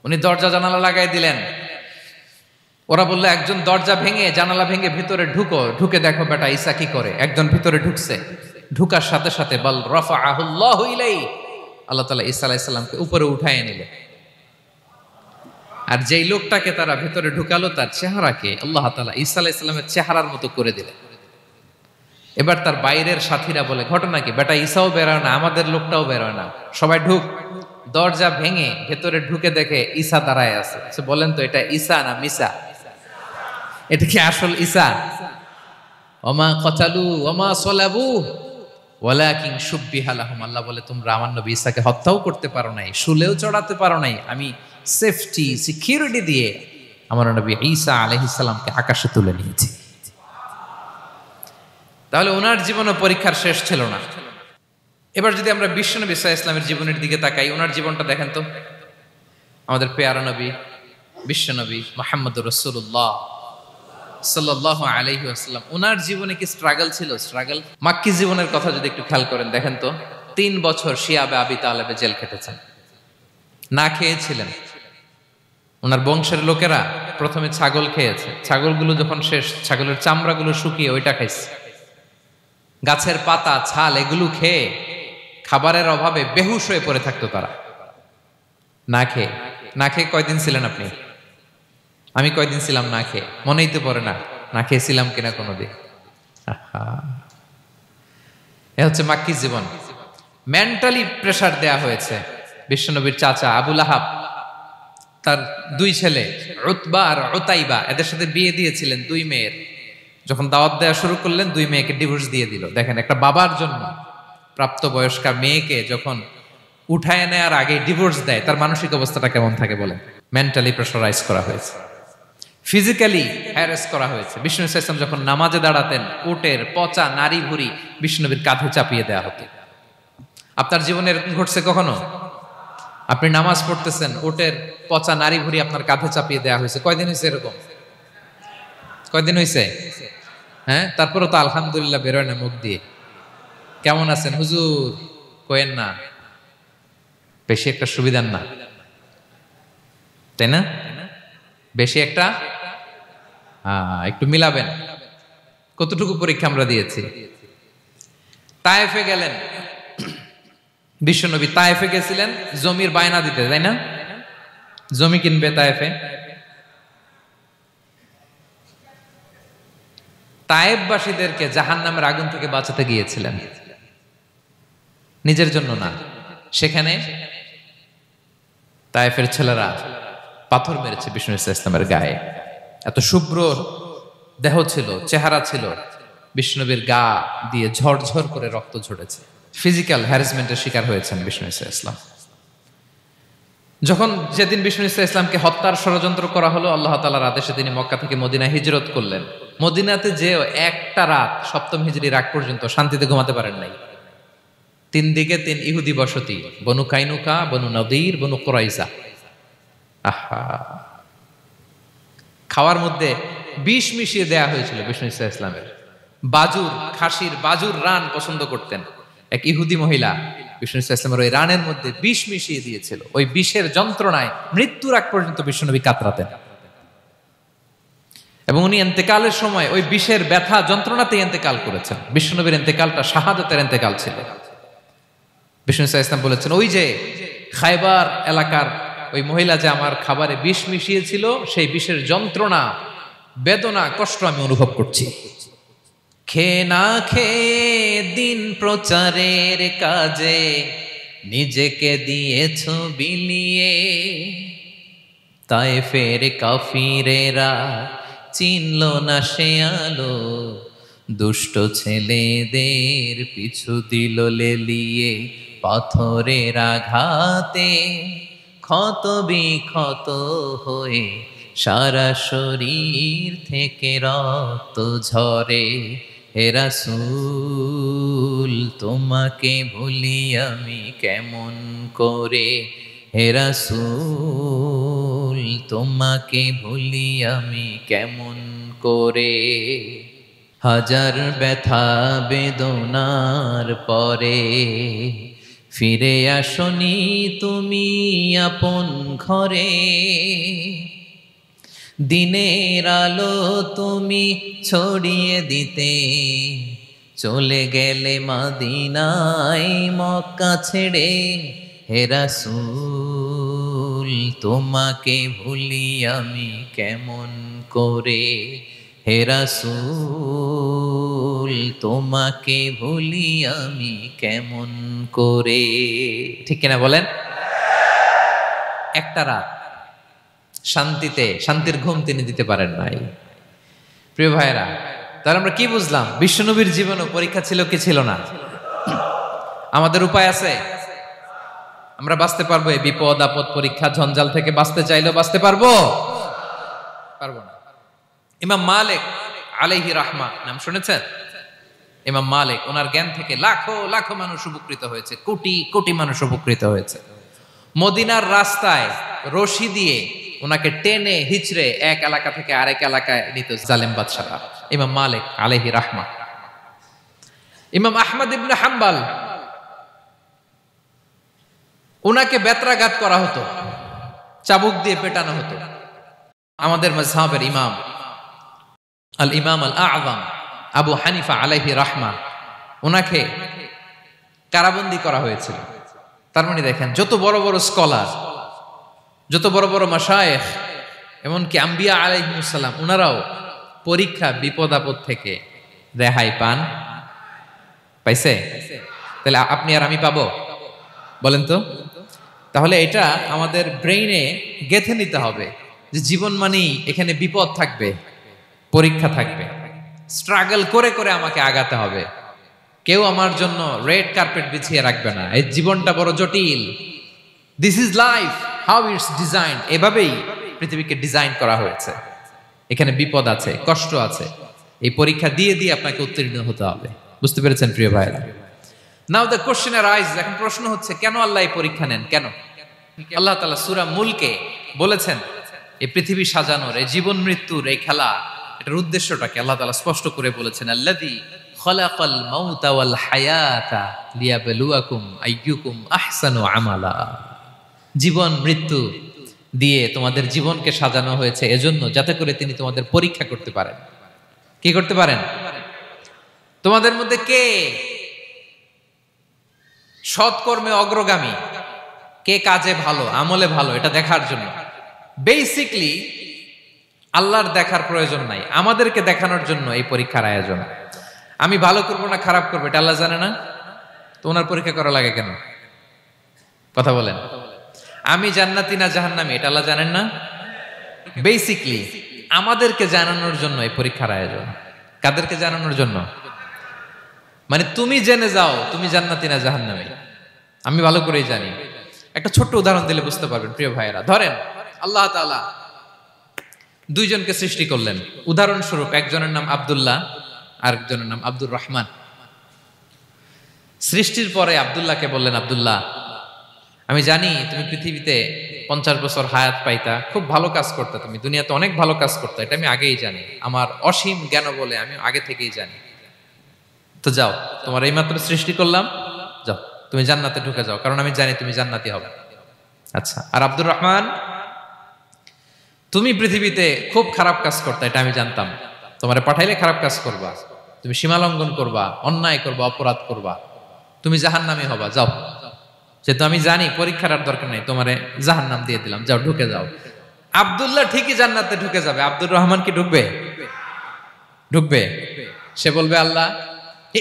উনি দরজা জানালা লাগাই দিলেন। ওরা বললো, একজন দরজা ভেঙে জানালা ভেঙে ভিতরে ঢুকো, ঢুকে দেখো বেটা ঈসা কি করে। একজন ভিতরে ঢুকছে, ঢুকার সাথে সাথে বল রাফাআহুল্লাহু ইলাইহি, আল্লাহ তাআলা ঈসা আলাইহিস সালামকে উপরে উঠায় নিলেন। আর যেই লোকটাকে তারা ভিতরে ঢুকালো, তার চেহারাকে আল্লাহ তাআলা ঈসা আলাইহিস সালামের চেহারার মতো করে দিলেন। এবার তার বাইরের সাথীরা বলে, ঘটনা কি বেটা, ঈসাও বেরোয় না, আমাদের লোকটাও বেরোয় না, সবাই ঢুক। দরজা ভেঙে ভেতরে ঢুকে দেখে ঈসা দাঁড়ায় আছে। বলেন তো, এটা ঈসা না মিসা? এটা কি আসল ঈসা? ওমা কতালু ওমা সলাবু ওয়ালাকিন শুব্বিহা লাহুম। আল্লাহ বলে, তোমরা আমার নবী ঈসাকে হত্যাও করতে পারো নাই, শুলেও চড়াতে পারো নাই, আমি সেফটি সিকিউরিটি দিয়ে আমার নবী ঈসা আলাইহিস সালামকে আকাশে তুলে নিয়েছি। তাহলে ওনার জীবনে পরীক্ষার শেষ ছিল না। এবার যদি আমরা বিশ্বনবী সাল্লাল্লাহু আলাইহি ওয়াসাল্লামের জীবনের দিকে তাকাই, ওনার জীবনটা দেখেন তো। আমাদের পেয়ারা নবী বিশ্বনবী মুহাম্মদুর রাসূলুল্লাহ সাল্লাল্লাহু আলাইহি ওয়াসাল্লাম, ওনার জীবনে কি স্ট্রাগল ছিল? স্ট্রাগল। মাক্কি জীবনের কথা যদি একটু খেয়াল করেন, দেখেন তো 3 বছর শিয়াবে আবি তালেবে জেল খেটেছেন, না খেয়েছিলেন। ওনার বংশের লোকেরা প্রথমে ছাগল খেয়েছে, ছাগলগুলো যখন শেষ, ছাগলের চামড়াগুলো শুকিয়ে ওইটা খাইছে। গাছের পাতা ছাল এগুলো খেয়ে খাবারের অভাবে বেহুশ হয়ে পড়ে থাকতো তারা, না খেয়ে। না খেয়ে কয়দিন ছিলেন আপনি? আমি কয়দিন ছিলাম না খেয়ে? মনেই তো পড়ে না, না খেয়েছিলাম কিনা কোনোদিন। এ হচ্ছে মাক্কি জীবন। মেন্টালি প্রেসার দেয়া হয়েছে। বিশ্বনবীর চাচা আবুল আহাব, তার 2 ছেলে উতবা আর উতাইবা, এদের সাথে বিয়ে দিয়েছিলেন 2 মেয়ের। যখন দাওয়াত দেওয়া শুরু করলেন, 2 মেয়েকে ডিভোর্স দিয়ে দিল। দেখেন, একটা বাবার জন্য প্রাপ্তবয়স্কা মেয়েকে যখন উঠায় নেয়ার আগে ডিভোর্স দেয়, তার মানসিক অবস্থাটা কেমন থাকে বলেন? মেন্টালি প্রেসারাইজ করা হয়েছে, ফিজিক্যালি হ্যারাস করা হয়েছে। বিষ্ণু ইসলাম যখন নামাজে দাঁড়াতেন, উটের পচা নারী ভুঁড়ি বিষ্ণুনবীর কাঁধে চাপিয়ে দেওয়া হতো। আপনার জীবনে এরকম ঘটছে কখনো? আপনি নামাজ পড়তেছেন, উটের পচা নারী ভুঁড়ি আপনার কাঁধে চাপিয়ে দেওয়া হয়েছে। কয়দিন হয়েছে এরকম? কয়দিন হয়েছে? হ্যাঁ, তারপরে তো আলহামদুলিল্লাহ বেরোয় না মুখ দিয়ে। কেমন আছেন হুজুর কোয়েন না, বেশি একটা সুবিধার না, তাই না? বেশি একটা একটু মিলাবেন। কতটুকু পরীক্ষা আমরা দিয়েছি। তায়েফে গেলেন বিশ্বনবী, তায়েফে গেছিলেন জমির বায়না দিতে, তাই না? জমি কিনবে তায়েফে। তায়েফবাসীদেরকে জাহান্নামের আগুন থেকে বাঁচাতে গিয়েছিলেন, নিজের জন্য না। সেখানে তায়েফের ছেলেরা পাথর মেরেছে বিষ্ণু ইসলামের গায়ে। এত শুভ্র দেহ ছিল, চেহারা ছিল, বিষ্ণুবীর গা দিয়ে ঝরঝর করে রক্ত ঝরেছে। ফিজিক্যাল হ্যারাসমেন্টের শিকার হয়েছেন বিষ্ণু ইসলাম। যখন যেদিন বিষ্ণু ইসলামকে হত্যার ষড়যন্ত্র করা হলো, আল্লাহ তাআলার আদেশে তিনি মক্কা থেকে মদিনায় হিজরত করলেন। মদিনাতে যে একটা রাত, 7ম হিজরির আগ পর্যন্ত শান্তিতে ঘুমাতে পারেন নাই। 3 দিকে 3 ইহুদি বসতি, বনু কাইনুকা, বনু নদীর, বনু কুরাইজা। আহা, খাওয়ার মধ্যে বিষ মিশিয়ে দেয়া হয়েছিল বিষ্ণু ইসলামের। বাজুর, খাসির বাজুর রান পছন্দ করতেন। এক ইহুদি মহিলা বিষ্ণু ইসলামের ওই রানের মধ্যে বিষ মিশিয়ে দিয়েছিল। ওই বিষের যন্ত্রণায় মৃত্যুর আগ পর্যন্ত বিশ্বনবী কাতরাতেন, এবং উনি ইন্তেকালের সময় ওই বিষের ব্যথা যন্ত্রণাতে ইন্তেকাল করেছেন। বিশ্বনবীর ইন্তেকালটা শাহাদাতের ইন্তেকাল ছিল। বিষ্ণু ইসলাম বলেছেন, ওই যে খায়বার এলাকার ওই মহিলা যে আমার খাবারে বিষ মিশিয়েছিল, সেই বিষের যন্ত্রণা, বেদনা, কষ্ট আমি অনুভব করছি। খেয়ে না খেয়ে দিন প্রচারের কাজে নিজেকে দিয়েছ বিলিয়ে, তায়েফের কাফিরেরা চিনল না সে আলো, দুষ্ট ছেলেদের পিছু দিল লেলিয়ে, পাথরের আঘাতে ক্ষত বিক্ষত হয়ে সারা শরীর থেকে রক্ত ঝরে। হে রাসূল তোমাকে ভুলি আমি কেমন করে, হে রাসূল তোমাকে ভুলি আমি কেমন করে। হাজার ব্যথা বেদনার পরে ফিরে আসনি তুমি আপন ঘরে, দিনের আলো তুমি ছড়িয়ে দিতে চলে গেলে মদিনায় মক্কা ছেড়ে। হে রাসূল তোমাকে ভুলি আমি কেমন করে, হে রাসূল তোমাকে ভুলি আমি কেমন করে। ঠিক কিনা বলেন? একটা রাত শান্তির ঘুম তিনি দিতে পারেন নাই। প্রিয় ভাইরা, তাহলে আমরা কি বুঝলাম? বিশ্বনবীর জীবনও পরীক্ষা ছিল কি ছিল না? আমাদের উপায় আছে? আমরা বাঁচতে পারবো এই বিপদ আপদ পরীক্ষা ঝঞ্ঝাল থেকে? বাঁচতে চাইলেও বাঁচতে পারবো? পারবো না। ইমাম মালিক আলাইহি রাহমা নাম শুনেছেন? ইমাম মালিক, ওনার জ্ঞান থেকে লাখো লাখো মানুষ উপকৃত হয়েছে, কোটি কোটি মানুষ উপকৃত হয়েছে। মদিনার রাস্তায় রশি দিয়ে ওনাকে টেনে হিচড়ে এক এলাকা থেকে আরেক এলাকায় নিত জালেম বাদশারা। ইমাম মালিক আলাইহি রাহমা। ইমাম আহমদ ইবনে হাম্বল, ওনাকে বেত্রাঘাত করা হতো, চাবুক দিয়ে পেটানো হতো। আমাদের মাযহাবের ইমাম আল ইমাম আল আযম আবু হানিফা আলাইহি রাহমা, ওনাকে কারাবন্দী করা হয়েছিল। তার মানে দেখেন, যত বড় বড় স্কলার, যত বড় বড় মাশায়েখ, এমনকি আম্বিয়া আলাইহিমুস সালাম, ওনারাও পরীক্ষা বিপদ আপদ থেকে রেহাই পাইছে? তাহলে আপনি আর আমি পাবো? বলেন তো। তাহলে এটা আমাদের ব্রেইনে গেঁথে নিতে হবে যে জীবন মানেই এখানে বিপদ থাকবে, পরীক্ষা থাকবে, স্ট্রাগল করে করে আমাকে আগাতে হবে। কেউ আমার জন্য রেড কার্পেট বিছিয়ে রাখবে না। এই জীবনটা বড় জটিল। This is life, how it's design. এভাবেই পৃথিবীকে ডিজাইন করা হয়েছে। এখানে বিপদ আছে, কষ্ট আছে। এই পরীক্ষা দিয়ে দিয়ে আপনাকে উত্তীর্ণ হতে হবে। বুঝতে পেরেছেন প্রিয় ভাইরা? নাও দ্য কোশ্চেন আরাইজ, এখন প্রশ্ন হচ্ছে, কেন আল্লাহ এই পরীক্ষা নেন? কেন? আল্লাহ তাআলা সূরা মুলকে বলেছেন, এই পৃথিবী সাজানোর, এই জীবন মৃত্যুর এই খেলা, এটার উদ্দেশ্যটাকে আল্লাহ তাআলা স্পষ্ট করে বলেছেন। আল্লাযী খালাকাল মাউতা ওয়াল হায়াতা লিয়াবলুয়াকুম আইয়ুকুম আহসানু আমালা। জীবন মৃত্যু দিয়ে তোমাদের জীবনকে সাজানো হয়েছে এজন্য, যাতে করে তিনি তোমাদের পরীক্ষা করতে পারেন। কি করতে পারেন? তোমাদের মধ্যে কে সৎকর্মে অগ্রগামী, কে কাজে ভালো, আমলে ভালো, এটা দেখার জন্য। বেসিকলি আল্লাহর দেখার প্রয়োজন নাই, আমাদেরকে দেখানোর জন্য এই পরীক্ষার আয়োজন। আমি ভালো করবো না খারাপ করবো এটা আল্লাহ জানে না? তো ওনার পরীক্ষা করা লাগে কেন? কথা বলেন। আমি জান্নাতি না জাহান্নামী এটা আল্লাহ জানেন না? বেসিকলি আমাদেরকে জানানোর জন্য এই পরীক্ষার আয়োজন। কাদেরকে জানানোর জন্য? মানে তুমি জেনে যাও তুমি জান্নাতি না জাহান্নামী। আমি ভালো করেই জানি। একটা ছোট্ট উদাহরণ দিলে বুঝতে পারবেন প্রিয় ভাইয়েরা। ধরেন আল্লাহ তাআলা দুইজনকে সৃষ্টি করলেন। উদাহরণস্বরূপ একজনের নাম আব্দুল্লাহ, আরেকজনের নাম আব্দুর রহমান। সৃষ্টির পরে আব্দুল্লাহকে বললেন, আব্দুল্লাহ আমি জানি তুমি পৃথিবীতে 50 বছর হায়াত পাইতা, খুব ভালো কাজ করতে, তুমি দুনিয়াতে অনেক ভালো কাজ করতে, এটা আমি আগেই জানি, আমার অসীম জ্ঞান বলে আমি আগে থেকেই জানি। তো যাও, তোমার এইমাত্র সৃষ্টি করলাম, যাও তুমি জান্নাতে ঢুকে যাও, কারণ আমি জানি তুমি জান্নাতি হবে। আচ্ছা, আর আব্দুর রহমান, তুমি পৃথিবীতে খুব খারাপ কাজ করতে, এটা আমি জানতাম। তোমারে পাঠাইলে খারাপ কাজ করবা, তুমি সীমালঙ্ঘন করবা, অন্যায় করবা, অপরাধ করবা, তুমি জাহান্নামী হবা, যাও। যেহেতু আমি জানি পরীক্ষার আর দরকার নেই, তোমারে জাহান্নাম দিয়ে দিলাম, যাও ঢুকে যাও। আব্দুল্লাহ ঠিকই জান্নাতে ঢুকে যাবে, আব্দুর রহমান কি ঢুকবে? ঢুকবে। সে বলবে, আল্লাহ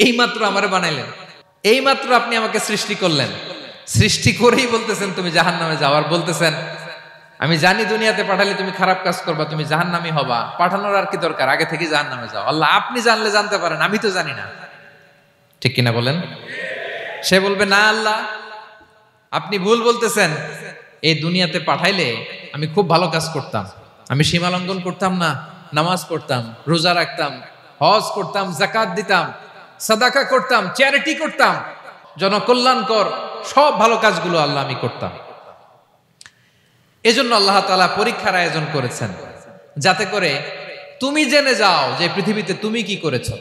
এইমাত্র আমারে বানাইলেন, এইমাত্র আপনি আমাকে সৃষ্টি করলেন, সৃষ্টি করেই বলতেছেন তুমি জাহান্নামে যাও, আর বলতেছেন আমি জানি দুনিয়াতে পাঠালে তুমি খারাপ কাজ করবা, তুমি জাহান্নামী হবা, পাঠানোর আর কি দরকার, আগে থেকে জাহান্নামে যাও। আল্লাহ আপনি জানলে জানতে পারেন, আমি তো জানি না। ঠিক কিনা বলেন? সে বলবে, না আল্লাহ আপনি ভুল বলতেছেন, এই দুনিয়াতে পাঠাইলে আমি খুব ভালো কাজ করতাম, আমি সীমালঙ্ঘন করতাম না, নামাজ পড়তাম, রোজা রাখতাম, হজ করতাম, যাকাত দিতাম, সাদাকা করতাম, চ্যারিটি করতাম, জনকল্যাণকর সব ভালো কাজগুলো আল্লাহ আমি করতাম। এজন্য আল্লাহ তাআলা পরীক্ষার আয়োজন করেছেন, যাতে করে তুমি জেনে যাও যে পৃথিবীতে তুমি কি করেছো।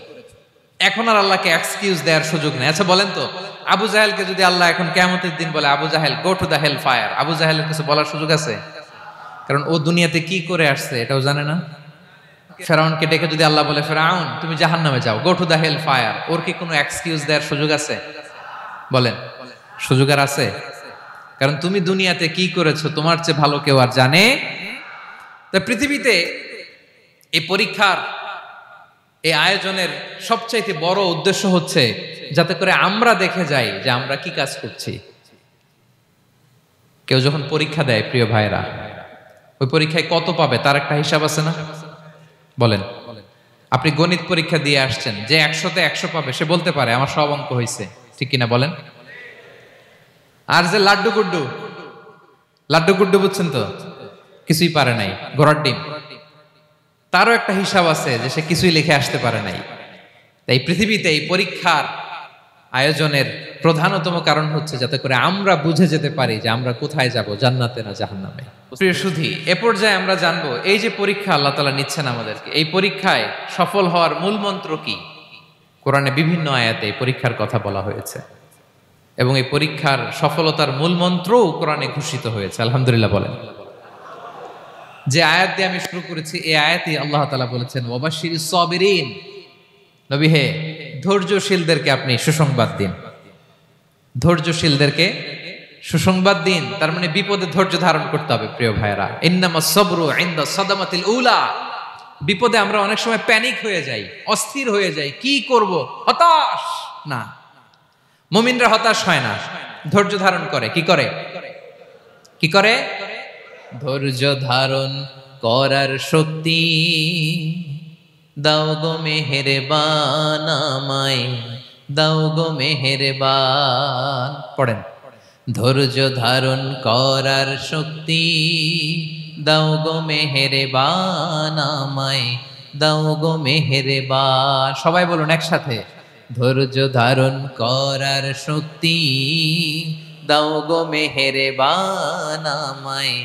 এখন আর আল্লাহকে এক্সকিউজ দেওয়ার সুযোগ নেই। আচ্ছা বলেন তো, আবু জাহেলকে যদি আল্লাহ এখন কিয়ামতের দিন বলে, Abu Jahl go to the hell fire, আবু জাহেলের কিছু বলার সুযোগ আছে? কারণ ও দুনিয়াতে কি করে আসছে এটাও জানে না। ফেরাউনকে ডেকে যদি আল্লাহ বলে, ফেরাউন তুমি জাহান্নামে যাও, go to the hell fire, ওর কি কোনো এক্সকিউজ দেওয়ার সুযোগ আছে? বলেন, সুযোগ আর আছে? কারণ তুমি দুনিয়াতে কি করেছো তোমার চেয়ে ভালো কেউ আর জানে। তা পৃথিবীতে এই পরীক্ষার এই আয়োজনের সবচাইতে বড় উদ্দেশ্য হচ্ছে যাতে করে আমরা দেখে যাই যে আমরা কি কাজ করছি। কেউ যখন পরীক্ষা দেয় প্রিয় ভাইরা, ওই পরীক্ষায় কত পাবে তার একটা হিসাব আছে না? বলেন, আপনি গণিত পরীক্ষা দিয়ে আসছেন, যে 100তে 100 পাবে সে বলতে পারে আমার সব অঙ্ক হয়েছে, ঠিক কিনা বলেন? আর যে লাড্ডু গুড্ডু বুঝছেন তো, কিছুই পারে নাই, ঘোড়ার ডিম, তারও একটা হিসাব আছে যে সে কিছুই লিখে আসতে পারে নাই। তাই পৃথিবীতে এই পরীক্ষার আয়োজনের প্রধানতম কারণ হচ্ছে যাতে করে আমরা বুঝে যেতে পারি যে আমরা কোথায় যাব, জান্নাতে না জাহান্নামে। প্রিয় সুধী, এ পর্যায়ে আমরা জানবো এই যে পরীক্ষা আল্লাহ তাআলা নিচ্ছেন আমাদেরকে, এই পরীক্ষায় সফল হওয়ার মূল মন্ত্র কি। কোরআনে বিভিন্ন আয়াতে এই পরীক্ষার কথা বলা হয়েছে এবং এই পরীক্ষার সফলতার মূল মন্ত্রও কোরআনে ঘোষিত হয়েছে। আলহামদুলিল্লাহ বলেন। যে আয়াত দিয়ে আমি শুরু করেছি, এই আয়াতে আল্লাহ তাআলা বলেছেন, ওয়াবাশশিরিস সাবিরিন, নবী হে ধৈর্যশীলদেরকে আপনি সুসংবাদ দিন, ধৈর্যশীলদেরকে সুসংবাদ দিন। তার মানে বিপদে ধৈর্য ধারণ করতে হবে প্রিয় ভাইরা। ইন্নামাস সাবরু ইনদা সাদামাতিল উলা, বিপদে আমরা অনেক সময় প্যানিক হয়ে যাই, অস্থির হয়ে যাই, কি করব, হতাশ না। মুমিনরা হতাশ হয় না, ধৈর্য ধারণ করে। কি করে? কি করে? ধৈর্য ধারণ করার শক্তি দাও গো মেহেরবান আমায়, দাও গো মেহেরবান। পড়েন, ধৈর্য ধারণ করার শক্তি দাও গো মেহেরবান আমায়, দাও গো মেহেরবান। সবাই বলুন একসাথে, ধৈর্য ধারণ করার শক্তি দাও গো মেহেরবান আমায়,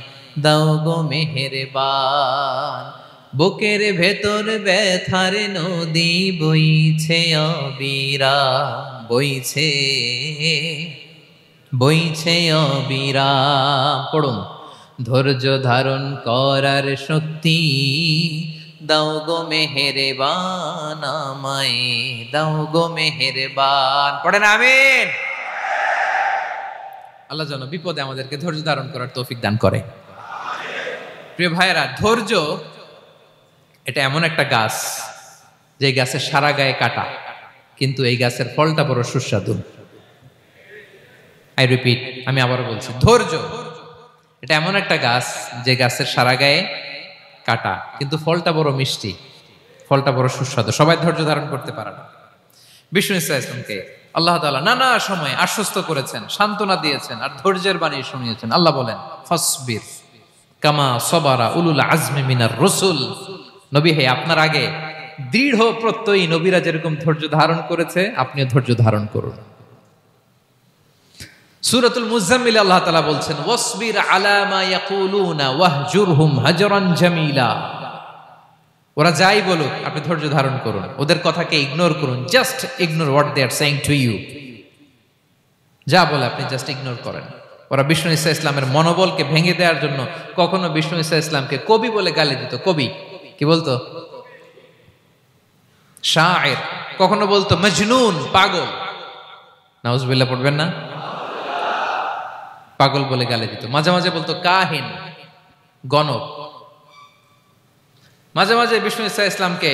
দাও গো মেহেরবান। বুকের ভেতর ব্যথার নদী বইছে অবিরাম, বইছে বইছে অবিরাম। পড়ুন, ধৈর্য ধারণ করার শক্তি দাও গো মেহেরবান আমায়, দাও গো মেহেরবান। পড়েন আমিন। আল্লাহ যেন বিপদে আমাদেরকে ধৈর্য ধারণ করার তৌফিক দান করে। প্রিয় ভাইয়েরা, ধৈর্য এটা এমন একটা গাছ যে গাছের সারা গায়ে কাটা, কিন্তু এই গাছের ফলটা বড় সুস্বাদু। আই রিপিট, আমি আবারও বলছি, ধৈর্য এটা এমন একটা গাছ যে গাছের সারা গায়ে কাটা, কিন্তু ফলটা বড় মিষ্টি, ফলটা বড় সুস্বাদু। সবাই ধৈর্য ধারণ করতে পারে না। বিষ্ণু ইসলামকে আল্লাহ তাআলা নানা সময় আশ্বস্ত করেছেন, সান্ত্বনা দিয়েছেন, আর ধৈর্যের বাণী শুনিয়েছেন। আল্লাহ বলেন, ফাসবির কামা সবারা উলুল আজমি মিনার রসুল। নবী হে, আপনার আগে দৃঢ় প্রত্যয়ী নবীরা যেরকম ধৈর্য ধারণ করেছে, আপনিও ধৈর্য ধারণ করুন। সূরাতুল মুজাম্মিল আল্লাহ তাআলা বলছেন, ওয়াসবির আলা মা ইয়াকুলুনা ওয়াহজুরহুম হাজরান জামিলা। ওরা যাই বলুক আপনি ধৈর্য ধারণ করুন, ওদের কথাকে ইগনোর করুন, just ignore what they are saying to you. যা বলে আপনি জাস্ট ইগনোর করেন। ওরা বিষ্ণু ঈসা ইসলামের মনোবলকে ভেঙে দেওয়ার জন্য কখনো বিষ্ণু ঈসা ইসলামকে কবি বলে গালি দিত। কবি কি বলতো? শায়ের। কখনো বলতো মজনুন, পাগল। নাউজুবিল্লাহ পড়বেন না? পাগল বলে গালি দিত। মাঝে মাঝে বলতো কাহিন, গণক। মাঝে মাঝে বিষ্ণু ঈসা ইসলামকে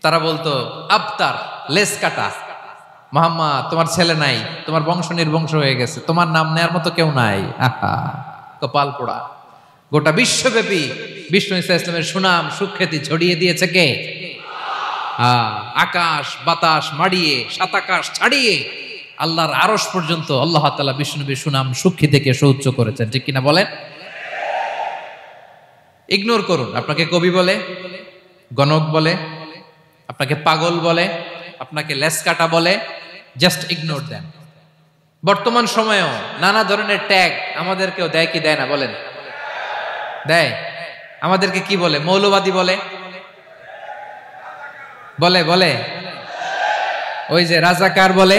তারা বলতো আবতার, লেস কাটা। মুহাম্মদ, তোমার ছেলে নাই, তোমার বংশ নির্বংশ হয়ে গেছে, তোমার নাম নেয়ার মতো কেউ নাই। আহা, কপাল পোড়া। গোটা বিশ্বব্যাপী বিষ্ণু ঈসা ইসলামের সুনাম সুখ্যাতি ছড়িয়ে দিয়েছে কে? আকাশ বাতাস মাড়িয়ে, সাত আকাশ ছাড়িয়ে আল্লাহর আরশ পর্যন্ত আল্লাহ তাআলা বিষ্ণু নবীর সুনাম সুখ্যাতিকে সুউচ্চ করেছেন। ঠিক কিনা বলেন? ইগনোর করুন। আপনাকে কবি বলে, গণক বলে, আপনাকে পাগল বলে, আপনাকে লেসকাটা বলে, জাস্ট ইগনোর দেন। বর্তমান সময়েও নানা ধরনের ট্যাগ আমাদেরকেও দেয় কি দেয় না বলেন? দেয়। আমাদেরকে কি বলে? মৌলবাদী বলে, বলে বলে ওই যে রাজাকার বলে।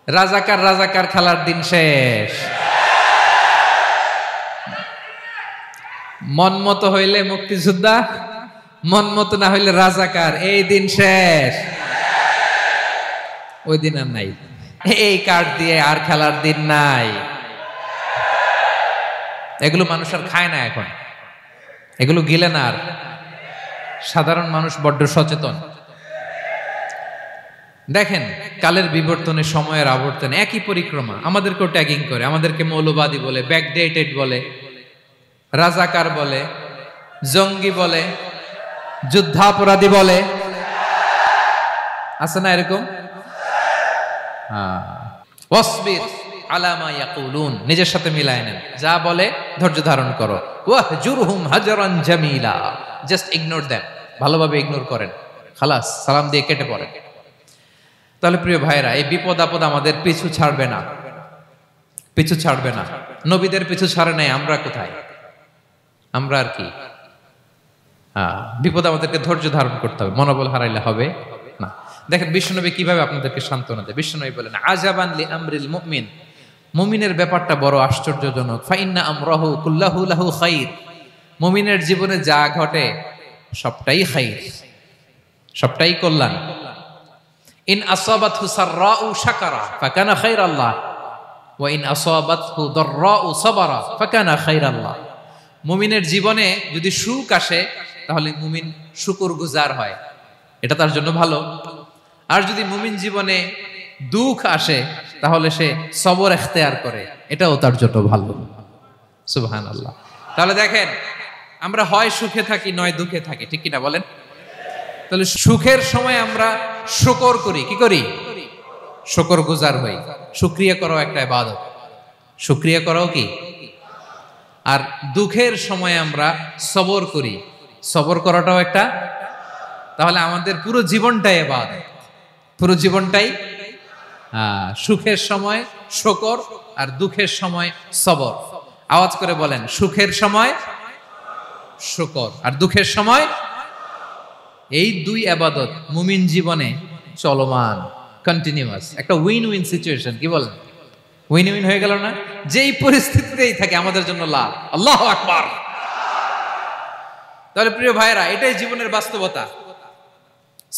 রাজাকার রাজাকার খেলার দিন শেষ। মন মতো হইলে মুক্তিযোদ্ধা, মন মতো না হইলে রাজাকার, এই দিন শেষ। ওই দিন আর নাই। এই কার্ড দিয়ে আর খেলার দিন নাই। এগুলো মানুষ আর খায় না এখন, এগুলো গিলে না আর। সাধারণ মানুষ বড্ড সচেতন। দেখেন, কালের বিবর্তনে, সময়ের আবর্তনে একই পরিক্রমা আমাদেরকেও ট্যাগিং করে। আমাদেরকে মৌলবাদী বলে, ব্যাকডেটেড বলে, রাজাকার বলে, জঙ্গি বলে, যুদ্ধাপরাধী বলে। আছে না এরকম? ওয়াসবির আলা মা ইয়াকুলুন, নিজের সাথে মিলায় নেন। যা বলে ধৈর্য ধারণ করো। ওয়াহজুরহুম হাজরান জামিলা, জাস্ট ইগনোর দেম, ভালোভাবে ইগনোর করেন। খালাস, সালাম দিয়ে কেটে পড়েন। তাহলে প্রিয় ভাইরা, এই বিপদ আপদ আমাদের পিছু ছাড়বে না, পিছু ছাড়বে না। নবীদের পিছু ছাড়ে নাই, আমরা কোথায়? আমরা আর কি? বিপদ আমাদেরকে ধৈর্য ধারণ করতে হবে, মনোবল হারাইলে হবে না। দেখেন বিশ্বনবী কিভাবে আপনাদেরকে সান্ত্বনা দেয়। বিশ্বনবী বলেন আজাবান লি আমরিল মুমিন, মুমিনের ব্যাপারটা বড় আশ্চর্যজনক। ফাইন্না আমরাহু কুল্লাহু লাহু খাইর, মুমিনের জীবনে যা ঘটে সবটাই খাইর, সবটাই কল্যাণ। ইন আসাবাতহু সাররাউ শাকারা ফাকানা খাইরাল্লাহ ওয়া ইন আসাবাতহু দাররাউ সাবারা ফাকানা খাইরাল্লাহ। মুমিনের জীবনে যদি সুখ আসে তাহলে মুমিন শুকরগুজার হয়, এটা তার জন্য ভালো। আর যদি মুমিন জীবনে দুঃখ আসে তাহলে সে সবর ইখতিয়ার করে, এটাও তার জন্য ভালো। সুবহানাল্লাহ। তাহলে দেখেন, আমরা হয় সুখে থাকি নয় দুঃখে থাকি, ঠিক কিনা বলেন? তাহলে সুখের সময় আমরা শুকর করি, কি করি? শুকরগুজার হই। শুকরিয়া করাও একটা ইবাদত, শুকরিয়া করাও কি? আর দুঃখের সময় আমরা সবর করি, সবর করাটাও একটা। তাহলে আমাদের পুরো জীবনটাই ইবাদত, পুরো জীবনটাই। সুখের সময় শুকর আর দুঃখের সময় সবর। আওয়াজ করে বলেন, সুখের সময় শুকর আর দুঃখের সময়। এই দুই ইবাদত মুমিন জীবনে চলমান, কন্টিনিউয়াস, একটা উইন উইন সিচুয়েশন। কি বলেন? উইন উইন হয়ে গেল না? যেই পরিস্থিতিতেই থাকে আমাদের জন্য লাভ। আল্লাহু আকবার। তাহলে প্রিয় ভাইরা, এটাই জীবনের বাস্তবতা।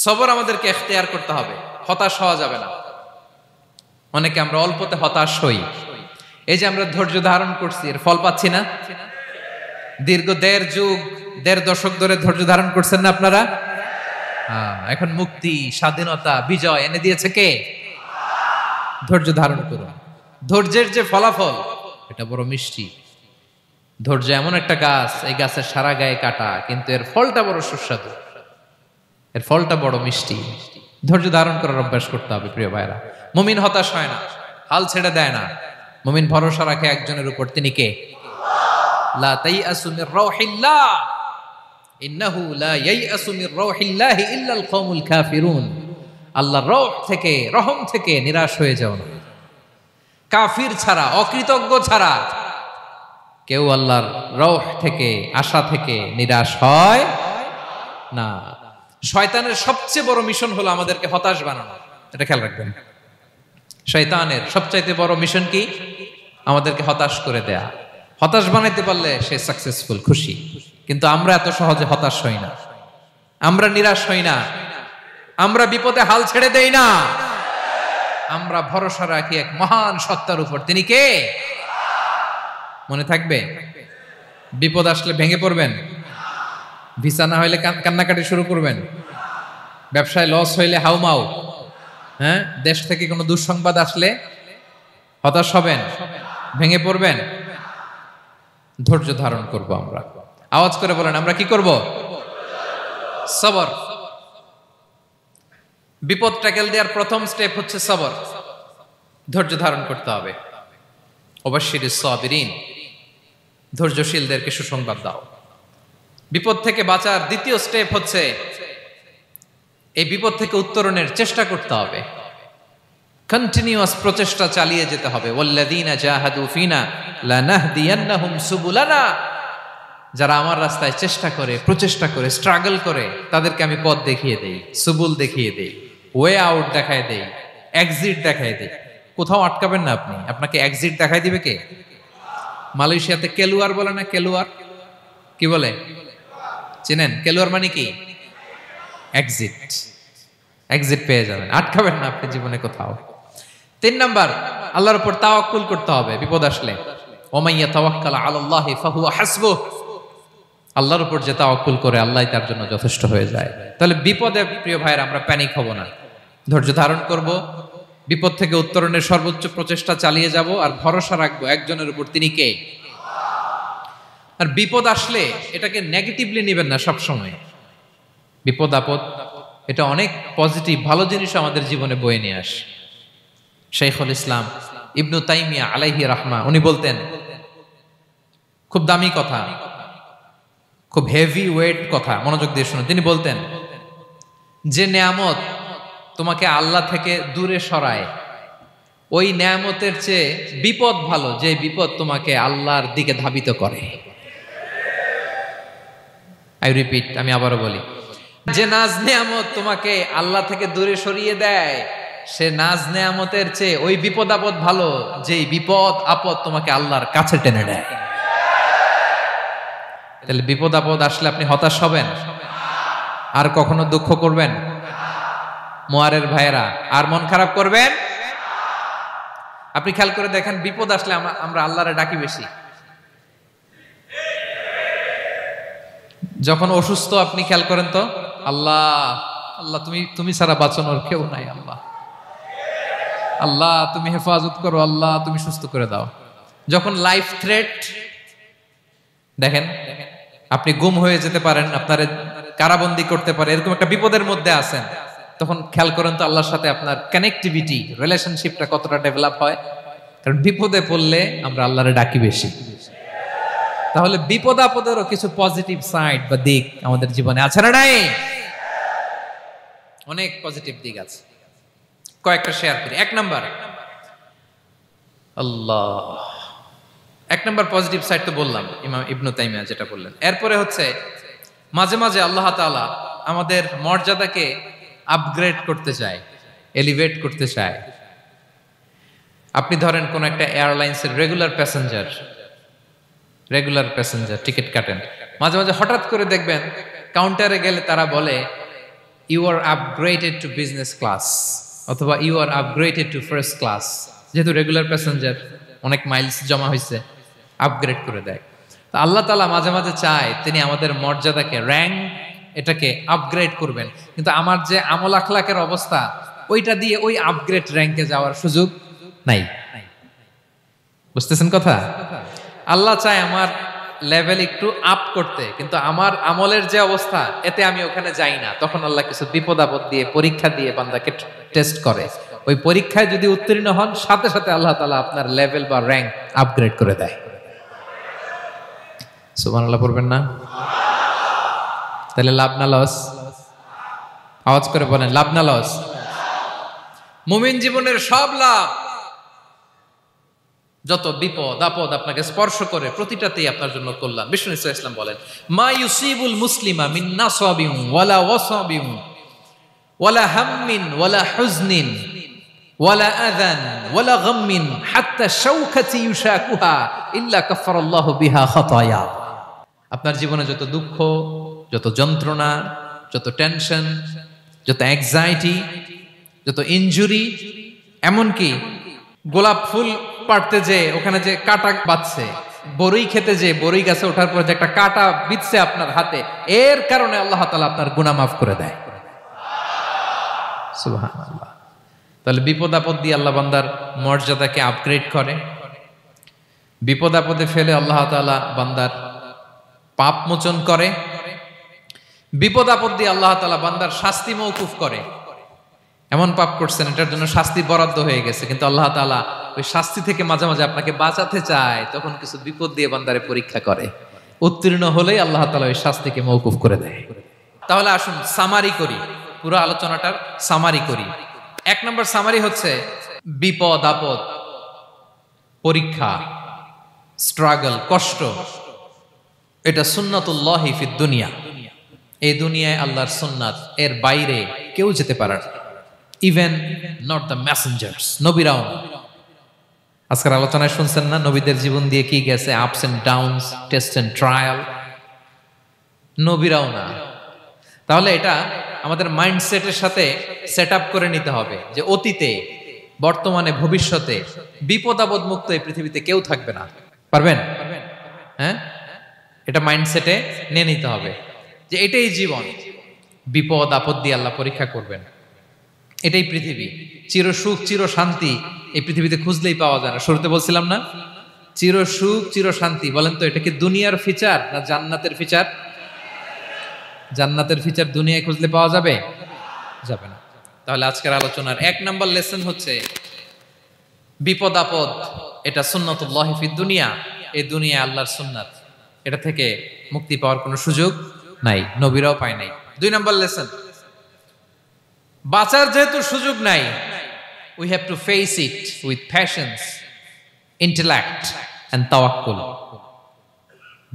সবর আমাদেরকে ইখতিয়ার করতে হবে, হতাশ হওয়া যাবে না। অনেকে আমরা অল্পতে হতাশ হই। এই যে আমরা ধৈর্য ধারণ করছি, এর ফল পাচ্ছি না। দীর্ঘ দেড় দশক ধরে ধৈর্য ধারণ করছেন না আপনারা? এখন মুক্তি, স্বাধীনতা, বিজয় এনে দিয়েছে কে? ধৈর্য ধারণ করুন। ধৈর্যের যে ফলাফল, এটা বড় মিষ্টি। ধৈর্য এমন একটা গাছ, এই গাছের সারা গায়ে কাটা, কিন্তু এর ফলটা বড় সুস্বাদু, এর ফলটা বড় মিষ্টি। ধৈর্য ধারণ করার অভ্যাস করতে হবে প্রিয় ভাইরা। মুমিন হতাশ হয় না, হাল ছেড়ে দেয় না। মুমিন ভরসা রাখে একজনের উপর, তিনি কে? লা তাইআসু মির রাউহিল্লাহ ইন্নাহু লা ইয়াইআসু মির রাউহিল্লাহি ইল্লাল কওমুল কাফিরুন। আল্লাহর রহ থেকে, রহম থেকে নিরাশ হয়ে যাও না। কাফির ছাড়া, অকৃতজ্ঞ ছাড়া কেউ আল্লাহর রহ থেকে, আশা থেকে নিরাশ হয় না। শয়তানের সবচেয়ে বড় মিশন হলো আমাদেরকে হতাশ বানানো। এটা খেয়াল রাখবেন। শয়তানের সবচাইতে বড় মিশন কি? আমাদেরকে হতাশ করে দেয়া। হতাশ বানাইতে পারলে সে সাকসেসফুল, খুশি। কিন্তু আমরা এত সহজে হতাশ হই না, আমরা নিরাশ হই না, আমরা বিপদে হাল ছেড়ে দেই না। আমরা ভরসা রাখি এক মহান সত্তার উপর। তিনি কে? মনে থাকবে? বিপদ আসলে ভেঙে পড়বেন, ভিসা না হইলে কান্নাকাটি শুরু করবেন, ব্যবসায় লস হইলে হাউমাউ, হ্যাঁ, দেশ থেকে কোনো দুঃসংবাদ আসলে হতাশ হবেন, ভেঙে পড়বেন। ধৈর্য ধারণ করব আমরা। আওয়াজ করে বলেন, আমরা কি করব? সবর। বিপদ ট্যাকেল দেওয়ার প্রথম স্টেপ হচ্ছে সবর, ধৈর্য ধারণ করতে হবে। অবশ্যই সাবিরিন, ধৈর্যশীলদেরকে সুসংবাদ দাও। বিপদ থেকে বাঁচার দ্বিতীয় স্টেপ হচ্ছে এই বিপদ থেকে উত্তরণের চেষ্টা করতে হবে, কন্টিনিউয়াস প্রচেষ্টা চালিয়ে যেতে হবে। ওয়াল্লাযীনা জাহাদু ফিনা লানাহদিয়ান্নাহুম সুবুলানা, যারা আমার রাস্তায় চেষ্টা করে, প্রচেষ্টা করে, স্ট্রাগল করে, তাদেরকে আমি পথ দেখিয়ে দেই, সুবুল দেখিয়ে দেই, ওয়ে আউট দেখায় দেই, এক্সিট দেখায় দেই। কোথাও আটকাবেন না আপনি, আপনাকে এক্সিট দেখায় দিবে কে? মালয়েশিয়াতে কেলুয়ার বলে না? কেলুয়ার কি বলে চেনেন? কেলুয়ার মানে কি? এক্সিট। এক্সিট পেয়ে যাবেন, আটকাবেন না আপনি জীবনে কোথাও। 3 নাম্বার, আল্লাহর উপর তাওয়াক্কুল করতে হবে বিপদ আসলে। ওমাইয়া তাওয়াক্কাল আলাল্লাহি ফাহুয়া হাসবুহ, আল্লাহর উপর যে তাওয়াক্কুল করে আল্লাহই তার জন্য যথেষ্ট হয়ে যায়। তাহলে বিপদে প্রিয় ভাইয়েরা আমরা প্যানিক হব না, ধৈর্য ধারণ করব, বিপদ থেকে উত্তরণের সর্বোচ্চ প্রচেষ্টা চালিয়ে যাব, আর ভরসা রাখবো একজনের উপর, তিনি কে? আর বিপদ আসলে এটাকে নেগেটিভলি নেবেন না সব সময়। বিপদ আপদ এটা অনেক পজিটিভ ভালো জিনিস আমাদের জীবনে বয়ে নিয়ে আসে। শাইখুল ইসলাম ইবনু তাইমিয়া আলাইহি রাহমা উনি বলতেন, খুব দামি কথা, খুব হেভি ওয়েট কথা, মনোযোগ দিয়ে শুনুন। তিনি বলতেন, যে নেয়ামত তোমাকে আল্লাহ থেকে দূরে সরায়, ওই নেয়ামতের চেয়ে বিপদ ভালো, যে বিপদ তোমাকে আল্লাহর দিকে ধাবিত করে। আই রিপিট, আমি আবারও বলি, যে নাজ নেয়ামত তোমাকে আল্লাহ থেকে দূরে সরিয়ে দেয়, সে নাজ নেয়ামতের চেয়ে ওই বিপদ আপদ ভালো, যেই বিপদ আপদ তোমাকে আল্লাহর কাছে টেনে নেয়। তাহলে বিপদ আপদ আসলে আপনি হতাশ হবেন? আর কখনো দুঃখ করবেন? মোয়ারের ভাইয়েরা, আর মন খারাপ করবেন? আপনি খেয়াল করে দেখেন, বিপদ আসলে আমরা আল্লাহরে ডাকি বেশি। যখন অসুস্থ আপনি খেয়াল করেন তো, আল্লাহ আল্লাহ তুমি ছাড়া বাঁচানোর কেউ নাই, আল্লাহ আল্লাহ তুমি হেফাজত করো, আল্লাহ তুমি সুস্থ করে দাও। যখন লাইফ থ্রেট, দেখেন আপনি গুম হয়ে যেতে পারেন, আপনার কারাবন্দী করতে পারে, এরকম একটা বিপদের মধ্যে আছেন, তখন খেয়াল করেন তো আল্লাহর সাথে আপনার কানেক্টিভিটি, রিলেশনশিপটা কতটা ডেভেলপ হয়। কারণ বিপদে পড়লে আমরা আল্লাহরে ডাকি বেশি। তাহলে বিপদ আপদেরও কিছু পজিটিভ সাইড বা দিক আমাদের জীবনে আছে না নাই? অনেক পজিটিভ দিক আছে, কয়েকটা শেয়ার করি। 1 নাম্বার, আল্লাহ, 1 নাম্বার পজিটিভ সাইড তো বললাম, ইমাম ইবনু তাইমিয়া যেটা বললেন। এরপরে হচ্ছে মাঝে মাঝে আল্লাহ তাআলা আমাদের মর্যাদাকে আপগ্রেড করতে চায়, এলিভেট করতে চায়। আপনি ধরেন কোন একটা এয়ারলাইন্সের রেগুলার প্যাসেঞ্জার টিকিট কাটেন, মাঝে মাঝে হঠাৎ করে দেখবেন কাউন্টারে গেলে তারা বলে you are upgraded to business class, অথবা you are upgraded to first class. যেহেতু রেগুলার প্যাসেঞ্জার, অনেক মাইলস জমা হয়েছে, আপগ্রেড করে দেয়। তো আল্লাহ তাআলা মাঝে মাঝে চায় তিনি আমাদের মর্যাদাকে, র্যাঙ্ক, এটাকে আপগ্রেড করবেন। কিন্তু আমার যে আমল আখলাকের অবস্থা, ওইটা দিয়ে ওই আপগ্রেড র্যাঙ্কে যাওয়ার সুযোগ নাই। বুঝতেছেন কথা? আল্লাহ চায় আমার লেভেল একটু আপ করতে, কিন্তু আমার আমলের যে অবস্থা, এতে আমি ওখানে যাই না। তখন আল্লাহ কিছু বিপদ আপদ দিয়ে, পরীক্ষা দিয়ে বান্দাকে টেস্ট করে। ওই পরীক্ষায় যদি উত্তীর্ণ হন, সাথে সাথে আল্লাহ তাআলা আপনার লেভেল বা র্যাঙ্ক আপগ্রেড করে দেয়। সুবহানাল্লাহ পড়বেন না? তাহলে লাভ না লস? আওয়াজ করে বলেন, লাভ না লস? মুমিন জীবনের সব লাভ। যত বিপদ আপদ আপনাকে স্পর্শ করে, প্রতিটাতেই আপনার জন্য কল্যাণ। বিষ্ণু ইসলাম বলেন, মা ইউসিবুল মুসলিমা মিন নাসাবিন ওয়ালা ওয়াসাবিন ওয়ালা হাম্মিন ওয়ালা হুজনিন ওয়ালা আযান ওয়ালা গাম্মিন হাত্তা শাওকাতি ইউশাকুহা ইল্লা কাফফারাল্লাহু বিহা খাতায়া। আপনার জীবনে যত দুঃখ, যত যন্ত্রণা, যত টেনশন, যত অ্যাংজাইটি, যত ইনজুরি, এমনকি গোলাপ ফুল পাড়তে যে ওখানে যে কাটা বাঁধছে, বরই খেতে যে বরই গাছে ওঠার পর যে একটা কাটা বিঁধছে আপনার হাতে, এর কারণে আল্লাহ তাআলা আপনার গুনাহ মাফ করে দেয়। সুবহানাল্লাহ। তাহলে বিপদ আপদ দিয়ে আল্লাহ বান্দার মর্যাদাকে আপগ্রেড করে। বিপদ আপদে ফেলে আল্লাহ তাআলা বান্দার পাপ মোচন করে। বিপদ আপদ দিয়ে আল্লাহ তাআলা বান্দার শাস্তি মওকুফ করে। এমন পাপ করছেন এটার জন্য শাস্তি বরাদ্দ হয়ে গেছে, কিন্তু আল্লাহ তাআলা ওই শাস্তি থেকে মাঝে মাঝে আপনাকে বাঁচাতে চায়, তখন কিছু বিপদ দিয়ে বান্দারে পরীক্ষা করে। উত্তীর্ণ হলেই আল্লাহ তাআলা ওই শাস্তিকে মওকুফ করে দেয়। তাহলে আসুন সামারি করি, পুরো আলোচনাটার সামারি করি। 1 নম্বর সামারি হচ্ছে বিপদ আপদ, পরীক্ষা, স্ট্রাগল, কষ্ট, এটা সুন্নাতুল্লাহি ফিদ দুনিয়া। এই দুনিয়ায় আল্লাহর সুন্নাত, এর বাইরে কেউ যেতে পারে না, ইভেন নট দ্য মেসেঞ্জার্স, নবীরাও না। আজকের আলোচনায় শুনছেন না নবীদের জীবন দিয়ে কি গেছে, ups and downs, test and trial, নবীরাও না। তাহলে এটা আমাদের মাইন্ডসেটের সাথে সেট আপ করে নিতে হবে যে অতীতে, বর্তমানে, ভবিষ্যতে বিপদ আপদ মুক্ত এই পৃথিবীতে কেউ থাকবে না। পারবেন? হ্যাঁ, এটা মাইন্ডসেটে নিয়ে নিতে হবে যে এটাই জীবন, বিপদ আপদ দিয়ে আল্লাহ পরীক্ষা করবেন। এটাই পৃথিবী। চির সুখ চির শান্তি এই পৃথিবীতে খুঁজলেই পাওয়া যায় না। শুরুতে বলছিলাম না, চির সুখ চির শান্তি। বলেন তো এটা কি দুনিয়ার ফিচার না জান্নাতের ফিচার? জান্নাতের ফিচার দুনিয়ায় খুঁজলে পাওয়া যাবে? যাবে না। তাহলে আজকের আলোচনার 1 নম্বর লেসন হচ্ছে বিপদ আপদ এটা সুন্নাতুল্লাহি ফিদ দুনিয়া। এই দুনিয়া আল্লাহর সুন্নাত, এটা থেকে মুক্তি পাওয়ার কোনো সুযোগ নাই, নবীরাও পায় নাই। 2 নম্বর লেসন, বাঁচার যেহেতু সুযোগ নাই, we have to face it with patience, intellect and tawakkul.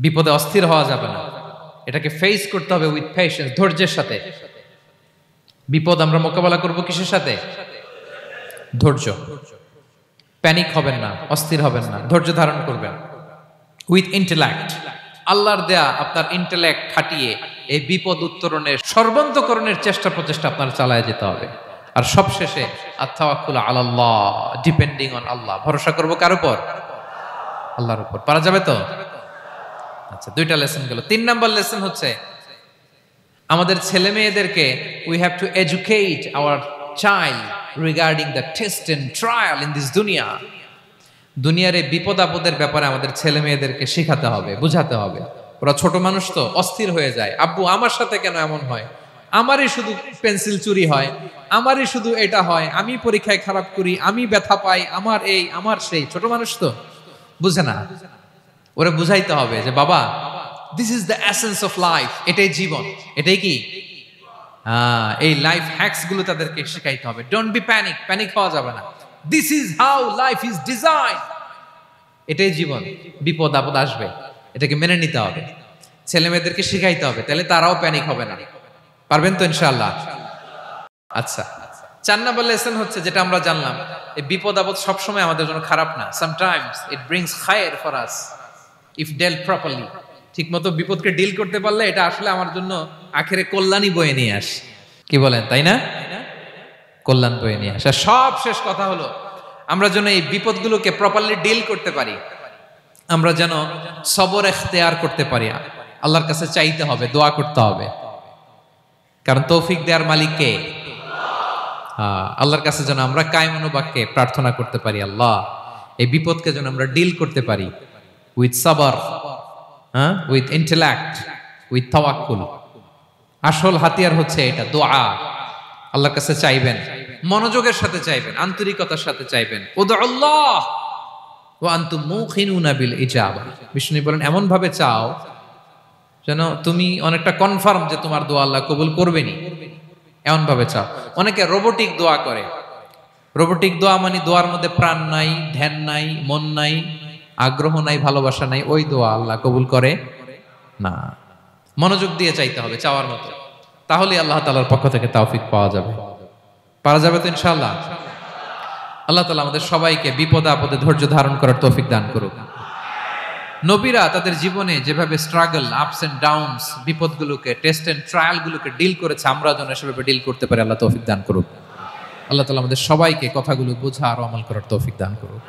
বিপদে অস্থির হওয়া যাবে না, এটাকে ফেস করতে হবে উইথ পেশেন্স, ধৈর্যের সাথে। বিপদ আমরা মোকাবেলা করব কিসের সাথে? ধৈর্য। প্যানিক হবেন না, অস্থির হবেন না, ধৈর্য ধারণ করবেন উইথ ইন্টেলেক্ট। আল্লাহর দেয়া আপনার ইন্টেলেক্ট খাটিয়ে এই বিপদ উত্তরণের সর্বান্তকরণের চেষ্টা প্রচেষ্টা আপনার চালায় যেতে হবে। আর সবশেষে আত-তাওয়াক্কুল আলাল্লাহ, ডিপেন্ডিং অন আল্লাহ, ভরসা করব কার উপর? আল্লাহর উপর। পারা যাবে তো? আচ্ছা, 2টা লেসন গেল। 3 নম্বর লেসন হচ্ছে আমাদের ছেলে মেয়েদেরকে we have to educate our child regarding the test and trial in this duniya. দুনিয়ার এই বিপদ আপদের ব্যাপারে আমাদের ছেলে মেয়েদেরকে শেখাতে হবে, বুঝাতে হবে। ওরা ছোট মানুষ তো, অস্থির হয়ে যায়। আব্বু আমার সাথে কেন এমন হয়? আমারই শুধু পেন্সিল চুরি হয়, আমারই শুধু এটা হয়, আমি পরীক্ষায় খারাপ করি, আমি ব্যথা পাই, আমার এই আমার সেই। ছোট মানুষ তো বুঝে না। ওরা বুঝাইতে হবে যে বাবা, this is the essence of life, এটাই জীবন, এটাই কি এই লাইফ হ্যাকস গুলো তাদেরকে শেখাইতে হবে। ডোন্ট বি প্যানিক, প্যানিক হওয়া যাবে না। This is how life is design, এটাই জীবন। বিপদ আপদ আসবে, এটাকে মেনে নিতে হবে, ছেলে মেয়েদেরকে শিখাইতে হবে, তাহলে তারাও প্যানিক হবে না। পারবেন তো ইনশাআল্লাহ? আচ্ছা, 4 নম্বর লেসন হচ্ছে যেটা আমরা জানলাম, এই বিপদ আপদ সবসময় আমাদের জন্য খারাপ না। Sometimes it brings khair for us if dealt properly. ঠিক মতো বিপদকে ডিল করতে পারলে এটা আসলে আমার জন্য আখেরে কল্যাণই বয়ে নিয়ে আসে। কি বলেন, তাই না? কল্যাণ বয়ে নিয়ে আসে। সব শেষ কথা হলো আমরা যেন এই বিপদগুলোকে প্রপারলি ডিল করতে পারি, আমরা যেন সবর ইখতিয়ার করতে পারি। আল্লাহর কাছে চাইতে হবে, দোয়া করতে হবে, কারণ তৌফিক দেওয়ার মালিক কে? আল্লাহর কাছে যেন আমরা কায়মনোবাক্যে প্রার্থনা করতে পারি, আল্লাহ এই বিপদকে যেন আমরা ডিল করতে পারি উইথ সাবর, উইথ ইন্টেলেক্ট, উইথ তাওয়াক্কুল। আসল হাতিয়ার হচ্ছে এটা, দোয়া। আল্লাহর কাছে চাইবেন, মনোযোগের সাথে চাইবেন, আন্তরিকতার সাথে চাইবেন। উদউল্লাহ ওয়া আনতুম মুখিনুনা বিল ইজাবা। বিষ্ণু বলেন এমন ভাবে চাও যেন তুমি অনেকটা কনফার্ম যে তোমার দোয়া আল্লাহ কবুল করবেনই, এমন ভাবে চাও। অনেকে রোবোটিক দোয়া করে। রোবোটিক দোয়া মানে দোয়ার মধ্যে প্রাণ নাই, ধ্যান নাই, মন নাই, আগ্রহ নাই, ভালোবাসা নাই, ওই দোয়া আল্লাহ কবুল করে না। মনোযোগ দিয়ে চাইতে হবে চাওয়ার মতো। তাহলে আল্লাহ তাআলার পক্ষ থেকে তৌফিক পাওয়া যাবে। পারা যাবে তো ইনশাআল্লাহ। আল্লাহ তাআলা আমাদের সবাইকে বিপদে আপদে ধৈর্য ধারণ করার তৌফিক দান করুক। নবীরা তাদের জীবনে যেভাবে স্ট্রাগল, আপস এন্ড ডাউনস, বিপদগুলোকে, টেস্ট এন্ড ট্রায়ালগুলোকে ডিল করেছে, আমরা যেন সেভাবে ডিল করতে পারি, আল্লাহ তৌফিক দান করুক। আল্লাহ তাআলা আমাদের সবাইকে কথাগুলো বোঝা আর আমল করার তৌফিক দান করুক।